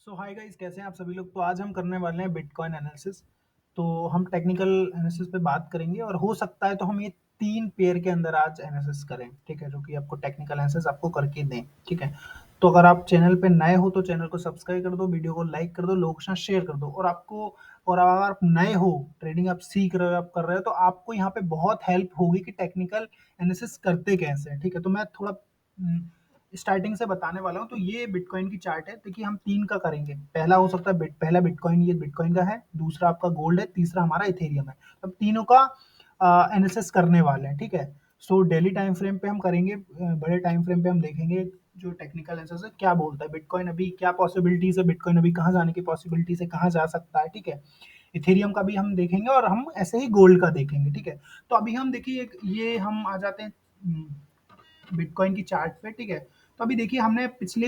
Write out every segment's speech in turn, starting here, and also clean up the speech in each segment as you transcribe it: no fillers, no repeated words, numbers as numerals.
सो hi guys, कैसे हैं आप सभी लोग। तो आज हम करने वाले हैं बिटकॉइन एनालिसिस। तो हम टेक्निकल एनालिसिस पे बात करेंगे और हो सकता है तो हम ये 3 पेयर के अंदर आज एनालिसिस करें, ठीक है, जो कि आपको टेक्निकल एनालिसिस आपको करके दें, ठीक है। तो अगर आप चैनल पे नए हो तो चैनल को सब्सक्राइब कर दो, वीडियो को लाइक कर दो, लोगों के साथ शेयर कर दो। और अगर आप नए हो, ट्रेडिंग आप सीख रहे हो, आप कर रहे हो, तो आपको यहाँ पे बहुत हेल्प होगी कि टेक्निकल एनालिसिस करते कैसे हैं, ठीक है। तो मैं थोड़ा स्टार्टिंग से बताने वाला हूँ। तो ये बिटकॉइन की चार्ट है। देखिए, हम 3 का करेंगे। पहला हो सकता है पहला बिटकॉइन, ये बिटकॉइन का है, दूसरा आपका गोल्ड है, तीसरा हमारा इथेरियम है। अब तीनों का एनालिसिस करने वाले हैं, ठीक है। सो डेली टाइम फ्रेम पे हम करेंगे, बड़े टाइम फ्रेम पे हम देखेंगे जो टेक्निकल एनालिसिस है क्या बोलता है, बिटकॉइन अभी क्या पॉसिबिलिटीज है, बिटकॉइन अभी कहाँ जाने की पॉसिबिलिटीज है, कहाँ जा सकता है, ठीक है। इथेरियम का भी हम देखेंगे और हम ऐसे ही गोल्ड का देखेंगे, ठीक है। तो अभी हम देखिए, ये हम आ जाते हैं बिटकॉइन की चार्ट पे, ठीक है। तो अभी देखिए, हमने पिछले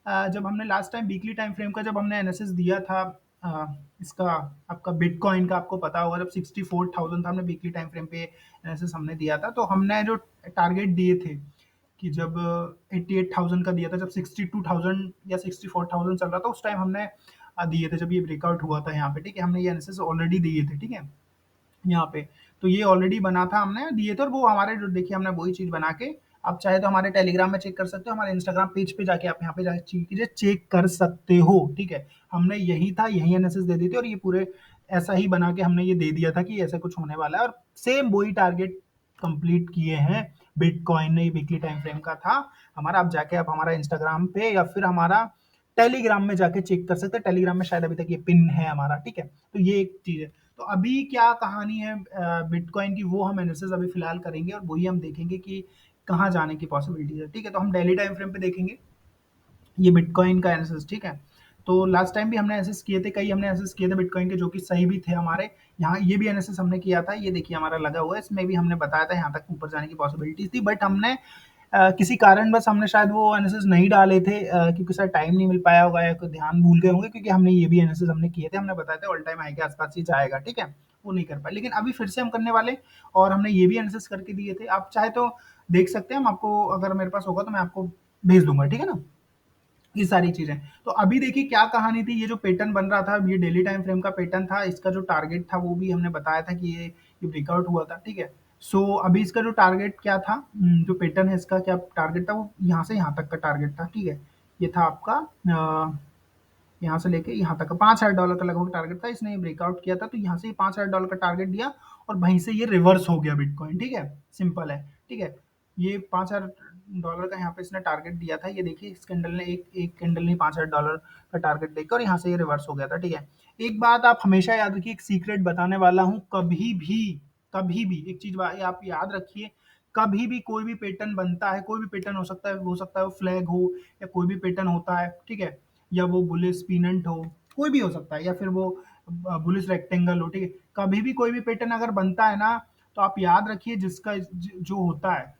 जब हमने last time weekly time frame का जब हमने एनालिसिस दिया था, अ, इसका आपका बिटकॉइन का आपको पता होगा, जब 64,000 था, हमने वीकली टाइम फ्रेम पे एनालिसिस हमने दिया था। तो हमने जो टारगेट दिए थे कि जब 88,000 का दिया था, जब 62,000 या 64,000 चल रहा था, उस टाइम हमने दिए थे, जब ये ब्रेकआउट हुआ था यहाँ पे, ठीक है। हमने ये एनालिसिस ऑलरेडी दिए थे, ठीक है, यहाँ पे। तो ये ऑलरेडी बना था, हमने दिए थे, और वो हमारे जो देखिए हमने वही चीज़ बना के, आप चाहे तो हमारे टेलीग्राम में चेक कर सकते हो, हमारे इंस्टाग्राम पेज पे जाके आप यहाँ पे जाके चीज़ें चेक कर सकते हो, ठीक है। हमने यही था, यही एनालिसिस दे दी थी, और ये पूरे ऐसा ही बना के हमने ये दे दिया था कि ऐसा कुछ होने वाला है, और सेम वही टारगेट कंप्लीट किए हैं बिटकॉइन ने। वीकली टाइम फ्रेम का था हमारा। आप जाके आप हमारा इंस्टाग्राम पे या फिर हमारा टेलीग्राम में जाके चेक कर सकते हैं। टेलीग्राम में शायद अभी तक ये पिन है हमारा, ठीक है। तो ये एक चीज़ है। तो अभी क्या कहानी है बिटकॉइन की, वो हम एनालिसिस अभी फिलहाल करेंगे, और वही हम देखेंगे कि कहाँ जाने की पॉसिबिलिटी है, ठीक है। तो हम डेली टाइम फ्रेम पे देखेंगे ये बिटकॉइन का एनालिसिस, ठीक है। तो लास्ट टाइम भी हमने एनालिसिस किए थे, कई हमने एनालिसिस किए थे बिटकॉइन के, जो कि सही भी थे हमारे। यहाँ ये भी एनालिसिस हमने किया था, ये देखिए हमारा लगा हुआ है, इसमें भी हमने बताया था यहाँ तक ऊपर जाने की पॉसिबिलिटीज थी, बट हमने किसी कारणवश हमने शायद वो एनालिसिस नहीं डाले थे, क्योंकि शायद टाइम नहीं मिल पाया होगा या कोई ध्यान भूल गए होंगे, क्योंकि हमने ये भी एनालिसिस हमने किए थे, हमने बताया था ऑल टाइम हाई के आसपास ही जाएगा, ठीक है। वो नहीं कर पाए, लेकिन अभी फिर से हम करने वाले, और हमने ये भी एनालिसिस करके दिए थे। आप चाहे तो देख सकते हैं, हम आपको, अगर मेरे पास होगा तो मैं आपको भेज दूंगा, ठीक है ना, ये सारी चीजें। तो अभी देखिए क्या कहानी थी, ये जो पैटर्न बन रहा था, ये डेली टाइम फ्रेम का पैटर्न था, इसका जो टारगेट था वो भी हमने बताया था कि ये ब्रेकआउट हुआ था, ठीक है। सो अभी इसका जो टारगेट क्या था, जो पैटर्न है इसका क्या टारगेट था, वो यहाँ से यहाँ तक का टारगेट था, ठीक है। ये था आपका यहाँ से लेके यहाँ तक का $5,000 का लगभग टारगेट था। इसने ये ब्रेकआउट किया था, तो यहाँ से $5,000 का टारगेट दिया, और वहीं से ये रिवर्स हो गया बिटकॉइन, ठीक है। सिंपल है, ठीक है। ये $5,000 का यहाँ पे इसने टारगेट दिया था, ये देखिए इस कैंडल ने एक एक कैंडल ने $5,000 का टारगेट देकर, और यहाँ से ये रिवर्स हो गया था, ठीक है। एक बात आप हमेशा याद रखिए, एक सीक्रेट बताने वाला हूँ, कभी भी एक चीज आप याद रखिए, कभी भी कोई भी पैटर्न बनता है, कोई भी पैटर्न हो सकता है वो फ्लैग हो, या कोई भी पैटर्न होता है, ठीक है, या वो बुलिस पिनंट हो, कोई भी हो सकता है, या फिर वो बुलिस रेक्टेंगल हो, ठीक है। कभी भी कोई भी पैटर्न अगर बनता है ना, तो आप याद रखिए, जिसका जो होता है,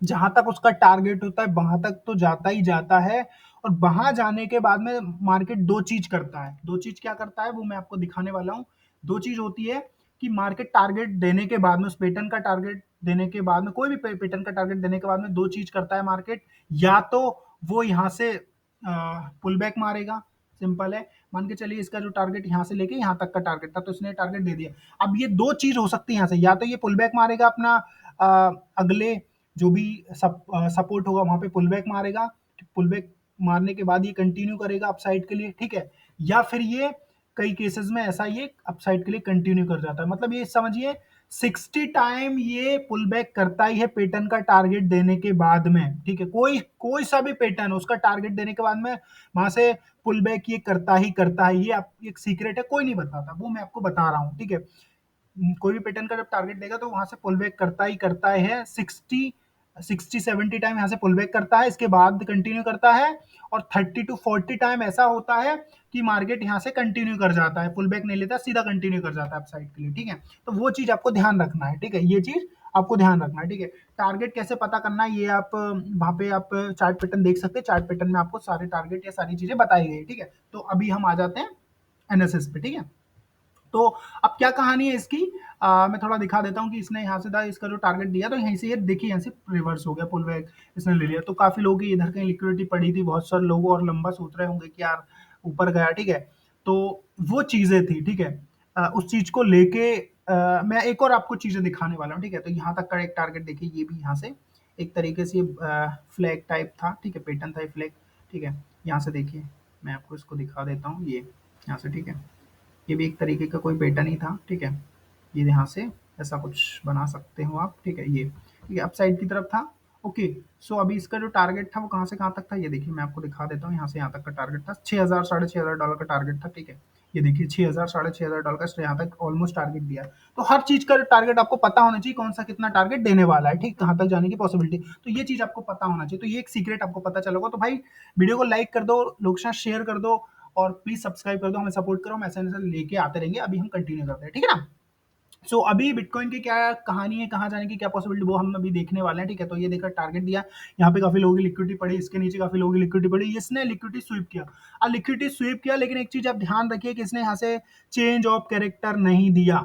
जहां तक उसका टारगेट होता है वहां तक तो जाता ही जाता है, और वहां जाने के बाद में मार्केट दो चीज करता है। दो चीज क्या करता है वो मैं आपको दिखाने वाला हूँ। दो चीज होती है कि मार्केट टारगेट देने के बाद में, उस पैटर्न का टारगेट देने के बाद में, कोई भी पैटर्न का टारगेट देने के बाद में दो चीज करता है मार्केट। या तो वो यहाँ से पुल बैक मारेगा, सिंपल है। मान के चलिए इसका जो टारगेट यहाँ से लेके यहाँ तक का टारगेट था, तो इसने टारगेट दे दिया। अब ये दो चीज हो सकती है यहाँ से, या तो ये पुल बैक मारेगा अपना अगले जो भी सपोर्ट होगा वहां पे पुल बैक मारेगा, पुल बैक मारने के बाद ये कंटिन्यू करेगा अपसाइड के लिए, ठीक है। या फिर ये कई केसेस में ऐसा ये अपसाइड के लिए कंटिन्यू कर जाता है, मतलब ये समझिए 60 टाइम ये पुल बैक करता ही है पैटर्न का टारगेट देने के बाद में, ठीक है। कोई कोई सा भी पैटर्न उसका टारगेट देने के बाद में वहां से पुल बैक ये करता है। ये आप एक सीक्रेट है, कोई नहीं बताता, वो मैं आपको बता रहा हूँ, ठीक है। कोई भी पैटर्न का जब टारगेट देगा तो वहां से पुल बैक करता है 60-70 टाइम यहाँ से पुल बैक करता है, इसके बाद कंटिन्यू करता है, और 30-40 टाइम ऐसा होता है कि मार्केट यहाँ से कंटिन्यू कर जाता है, पुल बैक नहीं लेता, सीधा कंटिन्यू कर जाता है अपसाइड के लिए, ठीक है। तो वो चीज आपको ध्यान रखना है, ठीक है, ये चीज आपको ध्यान रखना है, ठीक है। टारगेट कैसे पता करना है, ये आप वहां पे आप चार्ट पैटर्न देख सकते हैं, चार्ट पैटर्न में आपको सारे टारगेट या सारी चीजें बताई गई है, ठीक है। तो अभी हम आ जाते हैं एनएसएस पे, ठीक है। तो अब क्या कहानी है इसकी, मैं थोड़ा दिखा देता हूँ कि इसने यहाँ से था, इसका जो टारगेट दिया तो यहीं से ये देखिए यहाँ से रिवर्स हो गया, पुल बैक इसने ले लिया। तो काफी लोगों की इधर कहीं लिक्विडिटी पड़ी थी, बहुत सारे लोग और लंबा सोच रहे होंगे कि यार ऊपर गया, ठीक है? तो वो चीज़ें थी, ठीक है? उस चीज़ को लेके मैं एक और आपको चीज़ें दिखाने वाला हूँ, ठीक है? तो यहाँ तक का एक टारगेट देखिए, ये भी यहाँ से एक तरीके से फ्लैग टाइप था, ठीक है? पैटर्न था ये फ्लैग, ठीक है? यहाँ से देखिए, मैं आपको इसको दिखा देता हूँ, ये यहाँ से, ठीक है? ये भी एक तरीके का कोई पैटर्न ही था, ठीक है? ये यहाँ से ऐसा कुछ बना सकते हो आप, ठीक है? ये, ठीक है? अप साइड की तरफ था, ओके। सो अभी इसका जो टारगेट था वो कहाँ से कहाँ तक था, ये देखिए मैं आपको दिखा देता हूँ। यहाँ से यहाँ तक का टारगेट था 6000 साढ़े $6000 का टारगेट था, ठीक है? ये देखिए 6000 साढ़े $6000 का, इसने यहाँ तक ऑलमोस्ट टारगेट दिया। तो हर चीज का टारगेट आपको पता होना चाहिए, कौन सा कितना टारगेट देने वाला है, ठीक? कहाँ तक जाने की पॉसिबिलिटी, तो ये चीज आपको पता होना चाहिए। तो ये एक सीक्रेट आपको पता चलेगा। तो भाई वीडियो को लाइक कर दो, लोग के साथ शेयर कर दो, और प्लीज सब्सक्राइब कर दो, हमें सपोर्ट करो, हम ऐसे ऐसे लेके आते रहेंगे। अभी हम कंटिन्यू करते हैं, ठीक है ना? सो अभी बिटकॉइन की क्या कहानी है, कहाँ जाने की क्या पॉसिबिलिटी, वो हम अभी देखने वाले हैं, ठीक है? तो ये देखकर टारगेट दिया, यहाँ पे काफी लोगों की लिक्विडिटी पड़ी, इसके नीचे काफी लोगों की लिक्विडिटी पड़ी, इसने लिक्विडिटी स्वीप किया। लिक्विडिटी स्वीप किया, लेकिन एक चीज आप ध्यान रखिए कि इसने यहाँ से चेंज ऑफ कैरेक्टर नहीं दिया,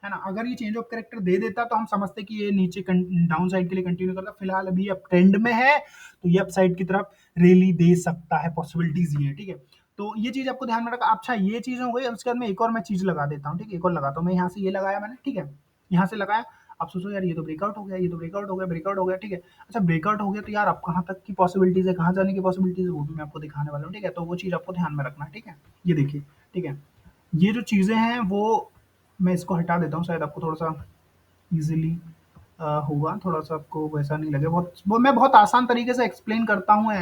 है ना? अगर ये चेंज ऑफ कैरेक्टर दे देता तो हम समझते कि ये नीचे डाउन साइड के लिए कंटिन्यू करता। फिलहाल अभी अब ट्रेंड में है, तो ये अप साइड की तरफ रैली दे सकता है, पॉसिबिलिटीज ये है, ठीक है? तो ये चीज आपको ध्यान में रखा। अच्छा, ये चीज हो गई, अब उसके बाद में एक और मैं चीज लगा देता हूँ, ठीक है? एक और लगाता हूँ मैं, यहाँ से ये लगाया मैंने, ठीक है? यहाँ से लगाया। आप सोचो यार, ये तो ब्रेकआउट हो गया, ये तो ब्रेकआउट हो गया, ब्रेकआउट हो गया, ठीक है? अच्छा, ब्रेकआउट हो गया तो यार अब कहाँ तक की पॉसिबिलिटीज है, कहाँ जाने की पॉसिबिलिटीज है, वो भी मैं आपको दिखाने वाला हूँ, ठीक है? तो वो चीज आपको ध्यान में रखना है, ठीक है? ये देखिए, ठीक है? ये जो चीजें हैं वो मैं इसको हटा देता हूँ, शायद आपको थोड़ा सा इजीली होगा, थोड़ा सा आपको वैसा नहीं लगे। बहुत वो मैं बहुत आसान तरीके से एक्सप्लेन करता हूँ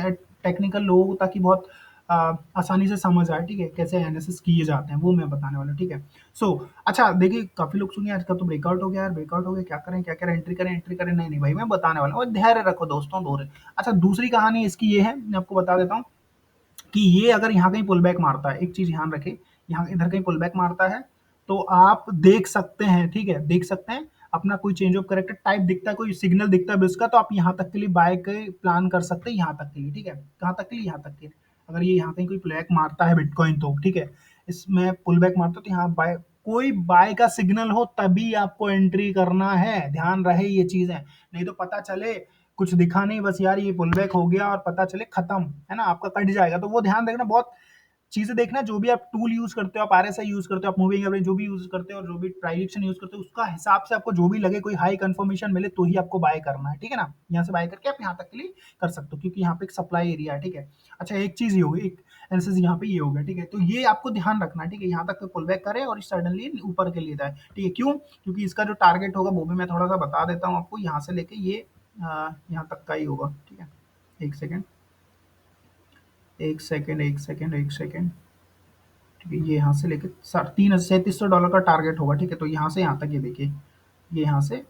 टेक्निकल लोगों को, ताकि बहुत आसानी से समझ आए, ठीक है? कैसे एनालिसिस किए जाते हैं वो मैं बताने वाला हूँ, ठीक है? सो अच्छा देखिए, काफी लोग सुनिए, आज का तो ब्रेकआउट हो गया यार, ब्रेकआउट हो गया, क्या करें क्या करें, एंट्री करें एंट्री करें? नहीं नहीं भाई, मैं बताने वाला हूँ, और धैर्य रखो दोस्तों, दोरे। अच्छा, दूसरी कहानी इसकी ये है, मैं आपको बता देता हूँ कि ये अगर यहाँ कहीं पुल बैक मारता है, एक चीज ध्यान रखें, यहाँ इधर कहीं पुल बैक मारता है, तो आप देख सकते हैं, ठीक है? देख सकते हैं अपना कोई चेंज ऑफ करेक्टर टाइप दिखता है, कोई सिग्नल दिखता है बिल्स का, तो आप यहाँ तक के लिए बाय के प्लान कर सकते हैं, यहाँ तक के लिए, ठीक है? कहाँ तक के लिए? यहाँ तक के लिए। अगर ये यहाँ कहीं कोई पुल बैक मारता है बिटकॉइन, तो ठीक है, इसमें पुल बैक मारता है, तो यहाँ बाय, कोई बाय का सिग्नल हो तभी आपको एंट्री करना है, ध्यान रहे ये चीजें। नहीं तो पता चले कुछ दिखा नहीं, बस यार ये पुल बैक हो गया और पता चले खत्म, है ना? आपका कट जाएगा। तो वो ध्यान रखना, बहुत चीजें देखना। जो भी आप टूल यूज करते हो, आप आरएसआई यूज करते हो, आप मूविंग एवरेज जो भी यूज करते हो, और जो भी प्राइडिक्शन यूज करते हो, उसका हिसाब से आपको जो भी लगे, कोई हाई कंफर्मेशन मिले तो ही आपको बाय करना है, ठीक है ना? यहाँ से बाय करके आप यहाँ तक के लिए कर सकते हो, क्योंकि यहाँ पे एक सप्लाई एरिया है, ठीक है? अच्छा, एक चीज ये होगी, एक एनालिसिस यहाँ पे ये हो गया, ठीक है? तो ये आपको ध्यान रखना है, ठीक है? यहाँ तक पुल बैक करे और सडनली ऊपर के लिए जाए, ठीक है? क्यों? क्योंकि इसका जो टारगेट होगा वो भी मैं थोड़ा सा बता देता हूँ आपको। यहाँ से लेके ये यहाँ तक का ही होगा, ठीक है? एक सेकेंड, एक सेकेंड, एक सेकेंड, एक सेकेंड, ठीक है? ये यहाँ से लेके $3700 का टारगेट होगा, ठीक है? तो यहाँ से यहाँ तक ये देखिए, ये यहाँ से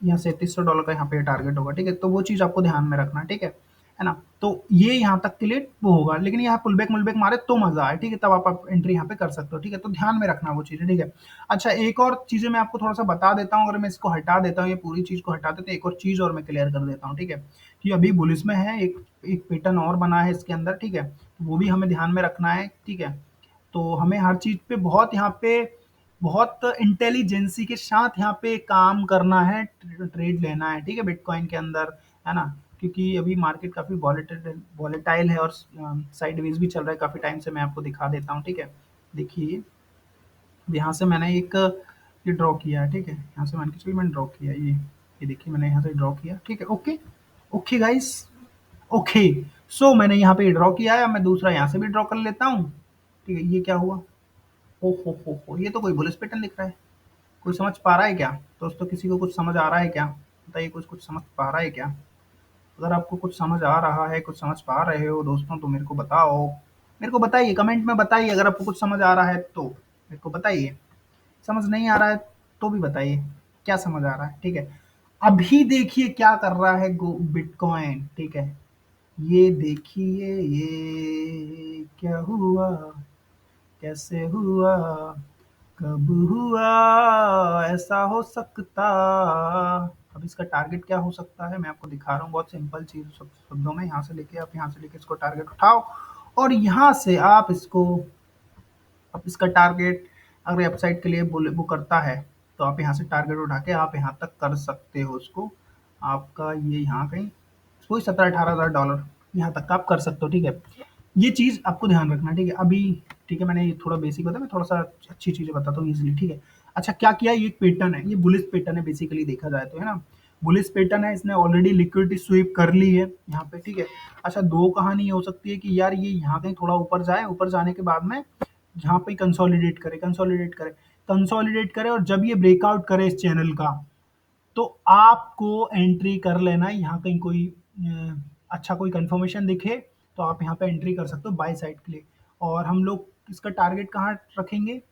यहाँ $3700 का यहाँ पे टारगेट होगा, ठीक है? तो वो चीज़ आपको ध्यान में रखना है, ठीक है ना? तो ये यहाँ तक के लिए वो होगा, लेकिन यहाँ पुलबैक मुलबैक मारे तो मजा आए, ठीक है? तब आप एंट्री यहाँ पे कर सकते हो, ठीक है? तो ध्यान में रखना वो चीज़ें, ठीक है? अच्छा, एक और चीज़ें मैं आपको थोड़ा सा बता देता हूँ। अगर मैं इसको हटा देता हूँ, ये पूरी चीज़ को हटा देते, एक और चीज़ और मैं क्लियर कर देता हूँ, ठीक है? कि अभी बुलिश में है, एक एक पैटर्न और बना है इसके अंदर, ठीक है? तो वो भी हमें ध्यान में रखना है, ठीक है? तो हमें हर चीज़ पे बहुत यहाँ पे बहुत इंटेलिजेंसी के साथ यहाँ पे काम करना है, ट्रेड लेना है, ठीक है? बिटकॉइन के अंदर, है ना? क्योंकि अभी मार्केट काफ़ी वॉलेटाइल है, और साइडवेज भी चल रहा है काफ़ी टाइम से। मैं आपको दिखा देता हूँ, ठीक है? देखिए, यहाँ से मैंने एक ये ड्रॉ किया है, ठीक है? यहाँ से मान के चलिए मैंने ड्रॉ किया ये देखिए, मैंने यहाँ से ड्रॉ किया, ठीक है? Okay, okay guys, okay. So मैंने यहाँ पे ड्रॉ किया है, अब मैं दूसरा यहाँ से भी ड्रॉ कर लेता हूँ, ठीक है? ये क्या हुआ? ओ हो, ये तो कोई बुलिश पैटर्न दिख रहा है। कोई समझ पा रहा है क्या दोस्तों? किसी को कुछ समझ आ रहा है क्या? बताइए, कुछ कुछ समझ पा रहा है क्या? अगर आपको कुछ समझ आ रहा है, कुछ समझ पा रहे हो दोस्तों, तो मेरे को बताओ, मेरे को बताइए, कमेंट में बताइए। अगर आपको कुछ समझ आ रहा है तो मेरे को बताइए, समझ नहीं आ रहा है तो भी बताइए क्या समझ आ रहा है, ठीक है? अभी देखिए क्या कर रहा है बिटकॉइन, ठीक है? ये देखिए, ये क्या हुआ, कैसे हुआ, कब हुआ, ऐसा हो सकता। अब इसका टारगेट क्या हो सकता है, मैं आपको दिखा रहा हूँ, बहुत सिंपल चीज शब्दों में। यहाँ से लेके आप यहाँ से लेके इसको टारगेट उठाओ, और यहाँ से आप इसको, अब इसका टारगेट अगर वेबसाइट के लिए वो करता है, तो आप यहाँ से टारगेट उठा के आप यहाँ तक कर सकते हो उसको। आपका ये यहाँ कहीं कोई $17-18 हज़ार यहाँ तक का आप कर सकते हो, ठीक है? ये चीज़ आपको ध्यान रखना है, ठीक है? अभी ठीक है, मैंने ये थोड़ा बेसिक बताया, मैं थोड़ा-सा अच्छी चीज़ें बताता हूँ ईज़िली, ठीक है? अच्छा क्या किया, ये एक पैटर्न है, ये बुलिश पैटर्न है बेसिकली देखा जाए तो, है ना? बुलिश पैटर्न है, इसने ऑलरेडी लिक्विडिटी स्वीप कर ली है यहाँ पे, ठीक है? अच्छा 2 कहानी ये हो सकती है कि यार ये यहाँ कहीं थोड़ा ऊपर जाए, ऊपर जाने के बाद में यहाँ पे कंसोलिडेट करे और जब ये ब्रेकआउट करे इस चैनल का, तो आपको एंट्री कर लेना है। यहाँ कहीं कोई अच्छा कोई कंफर्मेशन दिखे तो आप यहाँ पे एंट्री कर सकते हो बाय साइड के लिए। और हम लोग इसका टारगेट कहाँ रखेंगे,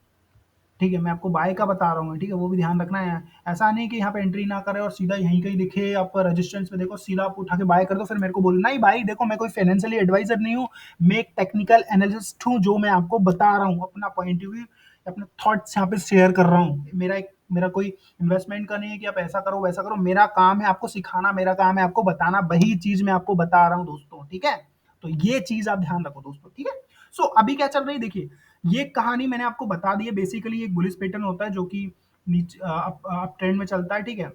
ठीक है? मैं आपको बाय का बता रहा हूँ, ठीक है? वो भी ध्यान रखना है। ऐसा नहीं कि यहाँ पे एंट्री ना करें और सीधा यहीं कहीं दिखे, आप रेजिस्टेंस पे देखो, सीधा आप उठा के बाय कर दो, फिर मेरे को बोलना नहीं भाई देखो मैं कोई फाइनेंशियली एडवाइजर नहीं हूँ, मैं एक टेक्निकल एनालिस्ट हूँ, जो मैं आपको बता रहा हूँ अपना पॉइंट ऑफ व्यू, अपने थॉट्स यहाँ पे शेयर कर रहा हूँ। मेरा कोई इन्वेस्टमेंट का नहीं है कि आप ऐसा करो वैसा करो, मेरा काम है आपको सिखाना, मेरा काम है आपको बताना, वही चीज मैं आपको बता रहा हूँ दोस्तों, ठीक है? तो ये चीज आप ध्यान रखो दोस्तों, ठीक है? सो अभी क्या चल रही है देखिए, ये कहानी मैंने आपको बता दी है। बेसिकली एक बुलिश पैटर्न होता है जो कि नीचे अप ट्रेंड में चलता है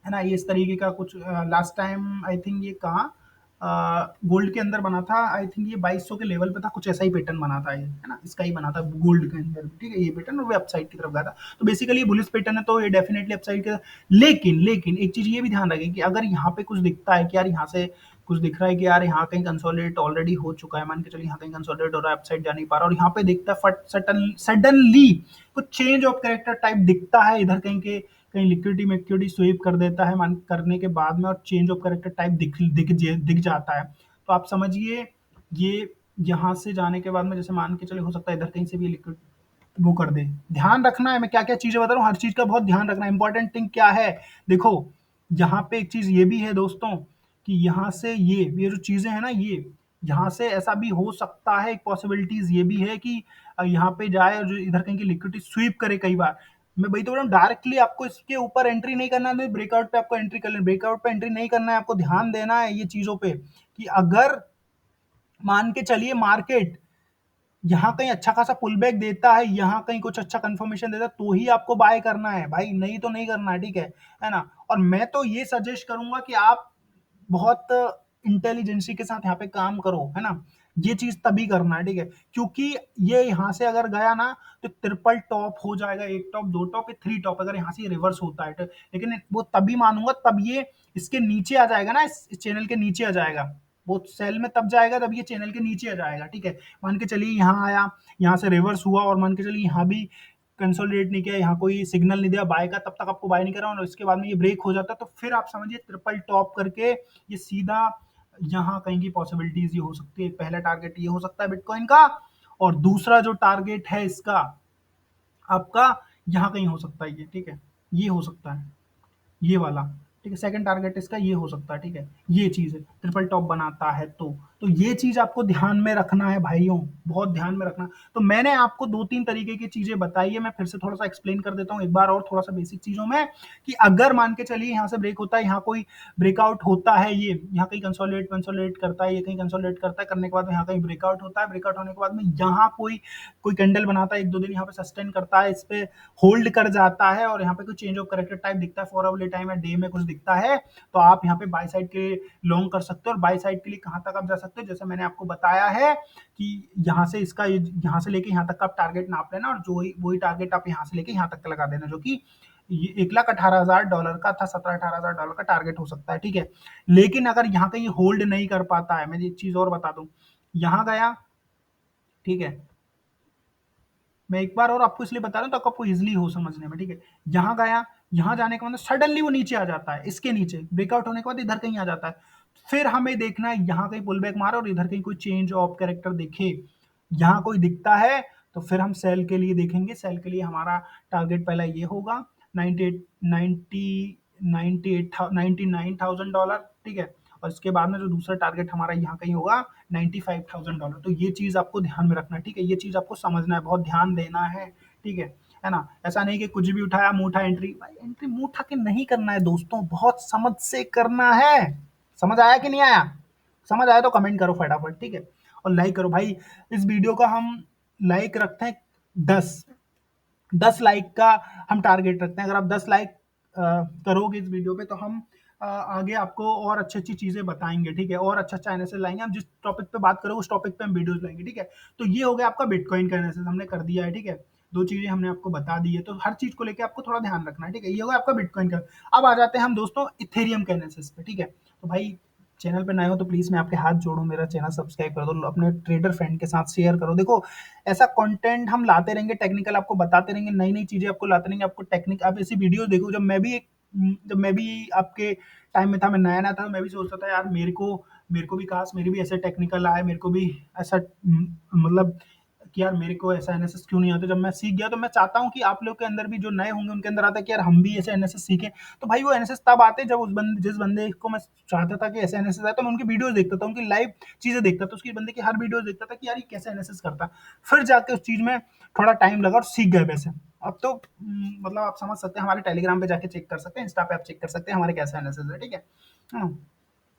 ना? ये इस तरीके का कुछ लास्ट टाइम आई थिंक ये कहाँ गोल्ड के अंदर बना था, आई थिंक ये 2200 के लेवल पे था, कुछ ऐसा ही पैटर्न बना था ये, है ना? इसका ही बना था गोल्ड के अंदर, ठीक है? ये पैटर्न और वो अपसाइड की तरफ गया था। तो बेसिकली ये बुलिश पैटर्न है, तो ये डेफिनेटली अपसाइड के, लेकिन एक चीज ये भी ध्यान रखें कि अगर यहाँ पे कुछ दिखता है कि यार यहाँ से कुछ दिख रहा है कि यार यहाँ कहीं कंसोलिडेट ऑलरेडी हो चुका है, मान के चलिए यहाँ कहीं कंसोलिडेट हो रहा है, अपसाइड जा नहीं पा रहा, और यहाँ पे दिखता है फट सडनली कुछ चेंज ऑफ कैरेक्टर टाइप दिखता है इधर कहीं के, कहीं लिक्विडिटी मिक्विडिटी स्वीप कर देता है, मान करने के बाद में, और चेंज ऑफ कैरेक्टर टाइप दिख जाता है, तो आप समझिए ये यहाँ से जाने के बाद में, जैसे मान के चले हो सकता है इधर कहीं से भी लिक्विड वो कर दे। ध्यान रखना है, मैं क्या क्या चीजें बता रहा हूँ, हर चीज का बहुत ध्यान रखना है। इंपॉर्टेंट थिंग क्या है, देखो यहाँ पे एक चीज ये भी है दोस्तों कि यहाँ से ये जो चीजें हैं ना, ये यहाँ से ऐसा भी हो सकता है, एक पॉसिबिलिटीज ये भी है कि यहाँ पे जाए और जो इधर कहीं की लिक्विडिटी स्वीप करे कई बार। मैं वही तो बोल रहा हूँ, डायरेक्टली आपको इसके ऊपर एंट्री नहीं करना है, ब्रेकआउट पे आपको एंट्री कर लेना, ब्रेकआउट पे एंट्री नहीं करना है, आपको ध्यान देना है ये चीजों पे कि अगर मान के चलिए मार्केट यहाँ कहीं अच्छा खासा पुल बैक देता है, यहाँ कहीं कुछ अच्छा कंफर्मेशन देता है, तो ही आपको बाय करना है भाई, नहीं तो नहीं करना है, ठीक है ना? और मैं तो ये सजेस्ट करूंगा कि आप बहुत इंटेलिजेंसी के साथ यहाँ पे काम करो, है ना? ये चीज तभी करना है, ठीक है? क्योंकि ये यहाँ से अगर गया ना तो ट्रिपल टॉप हो जाएगा, एक टॉप दो टॉप या थ्री टॉप, अगर यहाँ से रिवर्स होता है तो। लेकिन वो तभी मानूंगा तब ये इसके नीचे आ जाएगा ना, इस चैनल के नीचे आ जाएगा, वो सेल में तब जाएगा जब ये चैनल के नीचे आ जाएगा, ठीक है? मान के चलिए यहाँ आया, यहाँ से रिवर्स हुआ, और मान के चलिए यहाँ भी कंसोलिडेट नहीं किया, यहाँ कोई सिग्नल नहीं दिया बाय का, तब तक आपको बाय नहीं करा, और इसके बाद में ये ब्रेक हो जाता है, तो फिर आप समझिए ट्रिपल टॉप करके ये सीधा यहाँ कहीं की पॉसिबिलिटीज ये हो सकती है। पहला टारगेट ये हो सकता है बिटकॉइन का, और दूसरा जो टारगेट है इसका आपका यहाँ कहीं हो सकता है ये, ठीक है? ये हो सकता है ये वाला, ठीक है? सेकंड टारगेट इसका ये हो सकता है, ठीक है? ये चीज है, ट्रिपल टॉप बनाता है तो ये चीज आपको ध्यान में रखना है भाइयों, बहुत ध्यान में रखना। तो मैंने आपको दो तीन तरीके की चीजें बताई है, मैं फिर से थोड़ा सा एक्सप्लेन कर देता हूँ एक बार और, थोड़ा सा बेसिक चीजों में, कि अगर मान के चलिए यहाँ से ब्रेक होता है, यहाँ कोई ब्रेकआउट होता है, ये यहाँ कहीं कंसोलिडेट करता है, ये कहीं कंसोलिडेट करता है, करने के बाद में यहाँ कहीं ब्रेकआउट होता है, ब्रेकआउट होने के बाद में यहाँ कोई कोई कैंडल बनाता है, एक दो दिन यहाँ पे सस्टेन करता है, इस पे होल्ड कर जाता है, और यहाँ पे कुछ चेंज ऑफ करेक्टर टाइप दिखता है, फॉर अवर्ली टाइम या डे में कुछ दिखता है, तो आप यहाँ पे बाय साइड के लिए लॉन्ग कर सकते हो। और बाय साइड के लिए कहाँ तक आप जा सकते हो, जैसे मैंने आपको बताया है कि यहाँ से इसका यहाँ से लेके यहाँ तक का आप टारगेट नाप लेना, और जो वही टारगेट आप यहाँ से लेके यहाँ तक का लगा देना, जो कि ये $1,18,000 का था, 17-18 हज़ार का टारगेट हो सकता है, ठीक है? लेकिन अगर यहाँ कहीं होल्ड नहीं कर पाता है, मैं एक चीज और बता दूं, यहाँ गया, ठीक है? मैं एक बार और आपको इसलिए बता रहा हूँ ताकि आपको इजिली हो समझने में, ठीक है? यहाँ गया, यहाँ जाने के बाद सडनली वो नीचे आ जाता है, इसके नीचे ब्रेकआउट होने के बाद इधर कहीं आ जाता है, फिर हमें देखना है यहाँ कहीं पुल बैक मारा और इधर कहीं कोई चेंज ऑफ कैरेक्टर दिखे, यहाँ कोई दिखता है तो फिर हम सेल के लिए देखेंगे। सेल के लिए हमारा टारगेट पहला ये होगा 98 90 $99,000, ठीक है? और इसके बाद में जो दूसरा टारगेट हमारा यहाँ कहीं होगा $95,000। तो ये चीज आपको ध्यान में रखना है, ठीक है? ये चीज आपको समझना है, बहुत ध्यान देना है, ठीक है ना? ऐसा नहीं कि कुछ भी उठाया मुंह उठा एंट्री, भाई एंट्री मुंह उठा के नहीं करना है दोस्तों, बहुत समझ से करना है। समझ आया कि नहीं आया? समझ आया तो कमेंट करो फटाफट, ठीक है? और लाइक करो भाई, इस वीडियो का हम लाइक रखते हैं 10 10 लाइक का हम टारगेट रखते हैं। अगर आप 10 लाइक करोगे इस वीडियो पे तो हम आगे आपको और अच्छी-अच्छी चीज़ें बताएँगे, ठीक है? और अच्छा-अच्छा एनालिसिस लाएँगे, हम जिस टॉपिक पे बात करें उस टॉपिक पे हम वीडियोज़ लाएँगे, ठीक है? तो ये हो गया आपका बिटकॉइन का एनालिसिस हमने कर दिया है, ठीक है? 2 चीज़ें हमने आपको बता दी है, तो हर चीज़ को लेके आपको थोड़ा ध्यान रखना है, ठीक है? ये हो गया आपका बिटकॉइन का। अब आ जाते हैं हम दोस्तों इथेरियम के एनालिसिस पे, ठीक है? तो भाई चैनल पे नए हो तो प्लीज़ मैं आपके हाथ जोड़ूँ, मेरा चैनल सब्सक्राइब कर दो, अपने ट्रेडर फ्रेंड के साथ शेयर करो। देखो, ऐसा कंटेंट हम लाते रहेंगे, टेक्निकल आपको बताते रहेंगे, नई-नई चीज़ें आपको लाते रहेंगे, आपको टेक्निक आप ऐसी वीडियोज़ देखो। जब मैं भी आपके टाइम में था, मैं नया-नया था, मैं भी सोचता था यार मेरे को भी काश मेरे भी ऐसे टेक्निकल आए, मेरे को भी ऐसा मतलब कि यार मेरे को ऐसा एनालिसिस क्यों नहीं आता। जब मैं सीख गया तो मैं चाहता हूँ कि आप लोग के अंदर भी जो नए होंगे उनके अंदर आता है कि यार हम भी ऐसे एनालिसिस सीखें। तो भाई वो एनालिसिस तब आते जब जिस बंदे को मैं चाहता था कि ऐसे एनालिसिस आए, तो मैं उनकी वीडियोज़ देखता था, उनकी लाइव चीज़ें देखता था, उसकी बंदे की हर वीडियोज़ देखता था कि यार ये कैसे एनालिसिस करता है। फिर जाके उस चीज़ में थोड़ा टाइम लगा और सीख गए वैसे। अब तो मतलब आप समझ सकते हैं, हमारे टेलीग्राम पे जाके चेक कर सकते हैं, इंस्टा पे आप चेक कर सकते हैं हमारे कैसा एनालिसिस है, ठीक है? हाँ।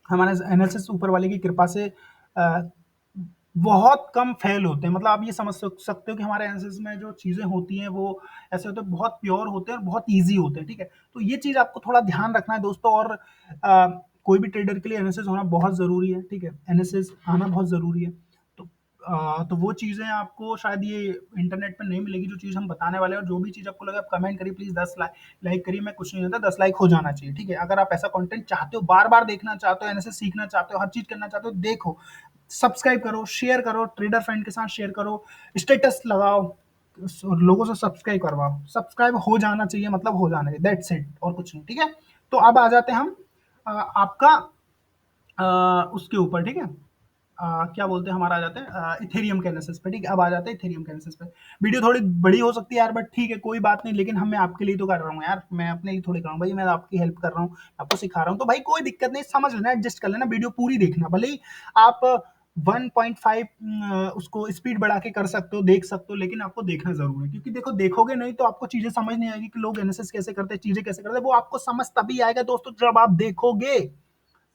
हमारा एनालिसिस ऊपर वाले की कृपा से अ, बहुत कम फेल होते हैं। मतलब आप ये समझ सकते हो कि हमारे एनालिसिस में जो चीज़ें होती हैं वो ऐसे होते हैं, बहुत प्योर होते हैं और बहुत ईज़ी होते हैं, ठीक है? तो ये चीज़ आपको थोड़ा ध्यान रखना है दोस्तों। और कोई भी ट्रेडर के लिए एनालिसिस होना बहुत ज़रूरी है, ठीक है? एनालिसिस आना बहुत ज़रूरी है। तो तो वो चीज़ें आपको शायद ये इंटरनेट पे नहीं मिलेगी, जो चीज़ हम बताने वाले हैं। और जो भी चीज़ आपको लगे आप कमेंट करिए प्लीज़, 10 लाइक करिए। मैं कुछ नहीं होता, 10 लाइक हो जाना चाहिए, ठीक है? अगर आप ऐसा कंटेंट चाहते हो, बार-बार देखना चाहते हो, एनालिसिस सीखना चाहते हो, हर चीज़ करना चाहते हो, देखो, सब्सक्राइब करो, शेयर करो, ट्रेडर फ्रेंड के साथ शेयर करो, स्टेटस लगाओ, लोगों से सब्सक्राइब करवाओ। सब्सक्राइब हो जाना चाहिए, मतलब हो जाना चाहिए, दैट्स इट, और कुछ नहीं, ठीक है? तो अब आ जाते हैं हम आपका उसके ऊपर, ठीक है? क्या बोलते हैं, हमारा आ जाते हैं इथेरियम के एनालिसिस पे, ठीक है? अब आ जाते हैं इथेरियम के एनालिसिस पे। वीडियो थोड़ी बड़ी हो सकती है यार, बट ठीक है, कोई बात नहीं। लेकिन मैं आपके लिए तो कर रहा हूँ यार, मैं अपने लिए थोड़ी कर रहा हूँ भाई, मैं आपकी हेल्प कर रहा हूँ, आपको सिखा रहा हूँ। तो भाई कोई दिक्कत नहीं, समझ लेना, एडजस्ट कर लेना, वीडियो पूरी देखना। भले ही आप 1.5 उसको स्पीड बढ़ा के कर सकते हो, देख सकते हो, लेकिन आपको देखना ज़रूर है। क्योंकि देखो, देखोगे नहीं तो आपको चीज़ें समझ नहीं आएगी कि लोग एनालिसिस कैसे करते हैं, चीज़ें कैसे करते हैं। वो आपको समझ तभी आएगा दोस्तों जब आप देखोगे।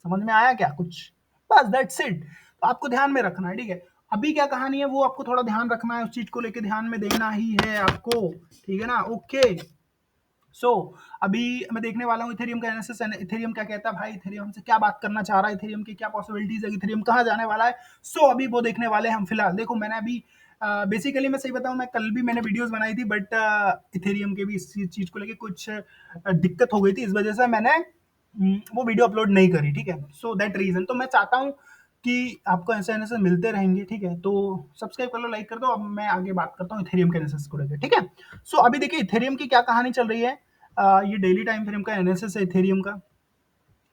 समझ में आया क्या कुछ? बस दैट्स इट। तो आपको ध्यान में रखना है, ठीक है? अभी क्या कहानी है वो आपको थोड़ा ध्यान रखना है, उस चीज को लेके ध्यान में देना ही है आपको, ठीक है ना? ओके। सो अभी मैं देखने वाला हूँ इथेरियम का एनालिसिस। इथेरियम क्या कहता है भाई, इथेरियम हमसे क्या बात करना चाह रहा है, इथेरियम की क्या पॉसिबिलिटीज है, इथेरियम कहाँ जाने वाला है। अभी वो देखने वाले हैं हम। फिलहाल देखो, मैंने अभी बेसिकली मैं सही बताऊं, मैं कल भी मैंने वीडियोस बनाई थी, बट इथेरियम के भी इस चीज को लेके कुछ दिक्कत हो गई थी, इस वजह से मैंने वो वीडियो अपलोड नहीं करी, ठीक है? So that reason. तो मैं चाहता हूँ कि आपको ऐसे ऐसे मिलते रहेंगे, ठीक है? तो सब्सक्राइब कर लो, लाइक कर दो। अब मैं आगे बात करता हूँ इथेरियम के एनालिसिस को लेकर, ठीक है? अभी देखिए इथेरियम की क्या कहानी चल रही है। ये डेली टाइम फ्रेम का एनालिसिस है इथेरियम का,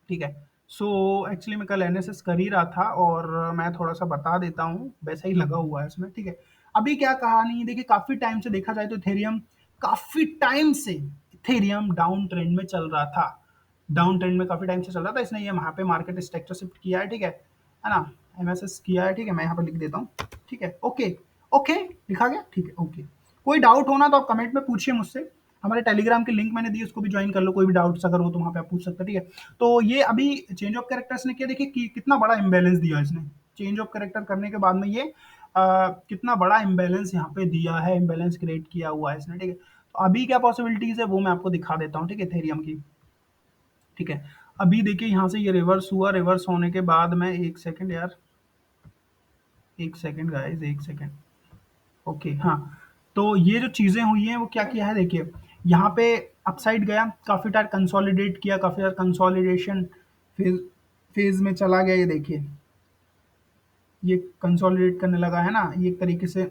ठीक है? एक्चुअली मैं कल एनालिसिस कर ही रहा था और मैं थोड़ा सा बता देता हूँ, वैसा ही लगा हुआ है इसमें, ठीक है? अभी क्या कहानी है, देखिए काफी टाइम से देखा जाए तो इथेरियम काफी टाइम से इथेरियम डाउन ट्रेंड में चल रहा था। डाउन ट्रेंड में काफी टाइम से चल रहा था, इसने ये वहां पे मार्केट स्ट्रक्चर शिफ्ट किया है, ठीक है ना? एमएसएस किया है, ठीक है? मैं यहाँ पर लिख देता हूँ, ठीक है? ओके, ओके लिखा गया, ठीक है? ओके। कोई डाउट होना तो आप कमेंट में पूछिए मुझसे। हमारे टेलीग्राम की लिंक मैंने दी, उसको भी ज्वाइन कर लो। कोई भी डाउट्स अगर हो तो वहाँ पे आप पूछ सकते हैं, ठीक है? तो ये अभी चेंज ऑफ कैरेक्टर्स ने किया, देखिए कि कितना बड़ा इम्बैलेंस दिया इसने। चेंज ऑफ कैरेक्टर करने के बाद में ये कितना बड़ा इम्बैलेंस यहाँ पे दिया है, इम्बैलेंस क्रिएट किया हुआ है इसने, ठीक है? तो अभी क्या पॉसिबिलिटीज है वो मैं आपको दिखा देता हूँ, ठीक है? इथेरियम की, ठीक है? अभी देखिए यहाँ से ये रिवर्स हुआ, रिवर्स होने के बाद में, एक सेकेंड यार, एक सेकेंड गाइज, एक सेकेंड। ओके, हाँ। तो ये जो चीजें हुई हैं वो क्या किया है, देखिए यहाँ पे अपसाइड गया, काफी टाइम कंसोलिडेट किया, काफी टाइम कंसोलिडेशन फेज फेज में चला गया। ये देखिए, ये कंसोलिडेट करने लगा है ना, ये एक तरीके से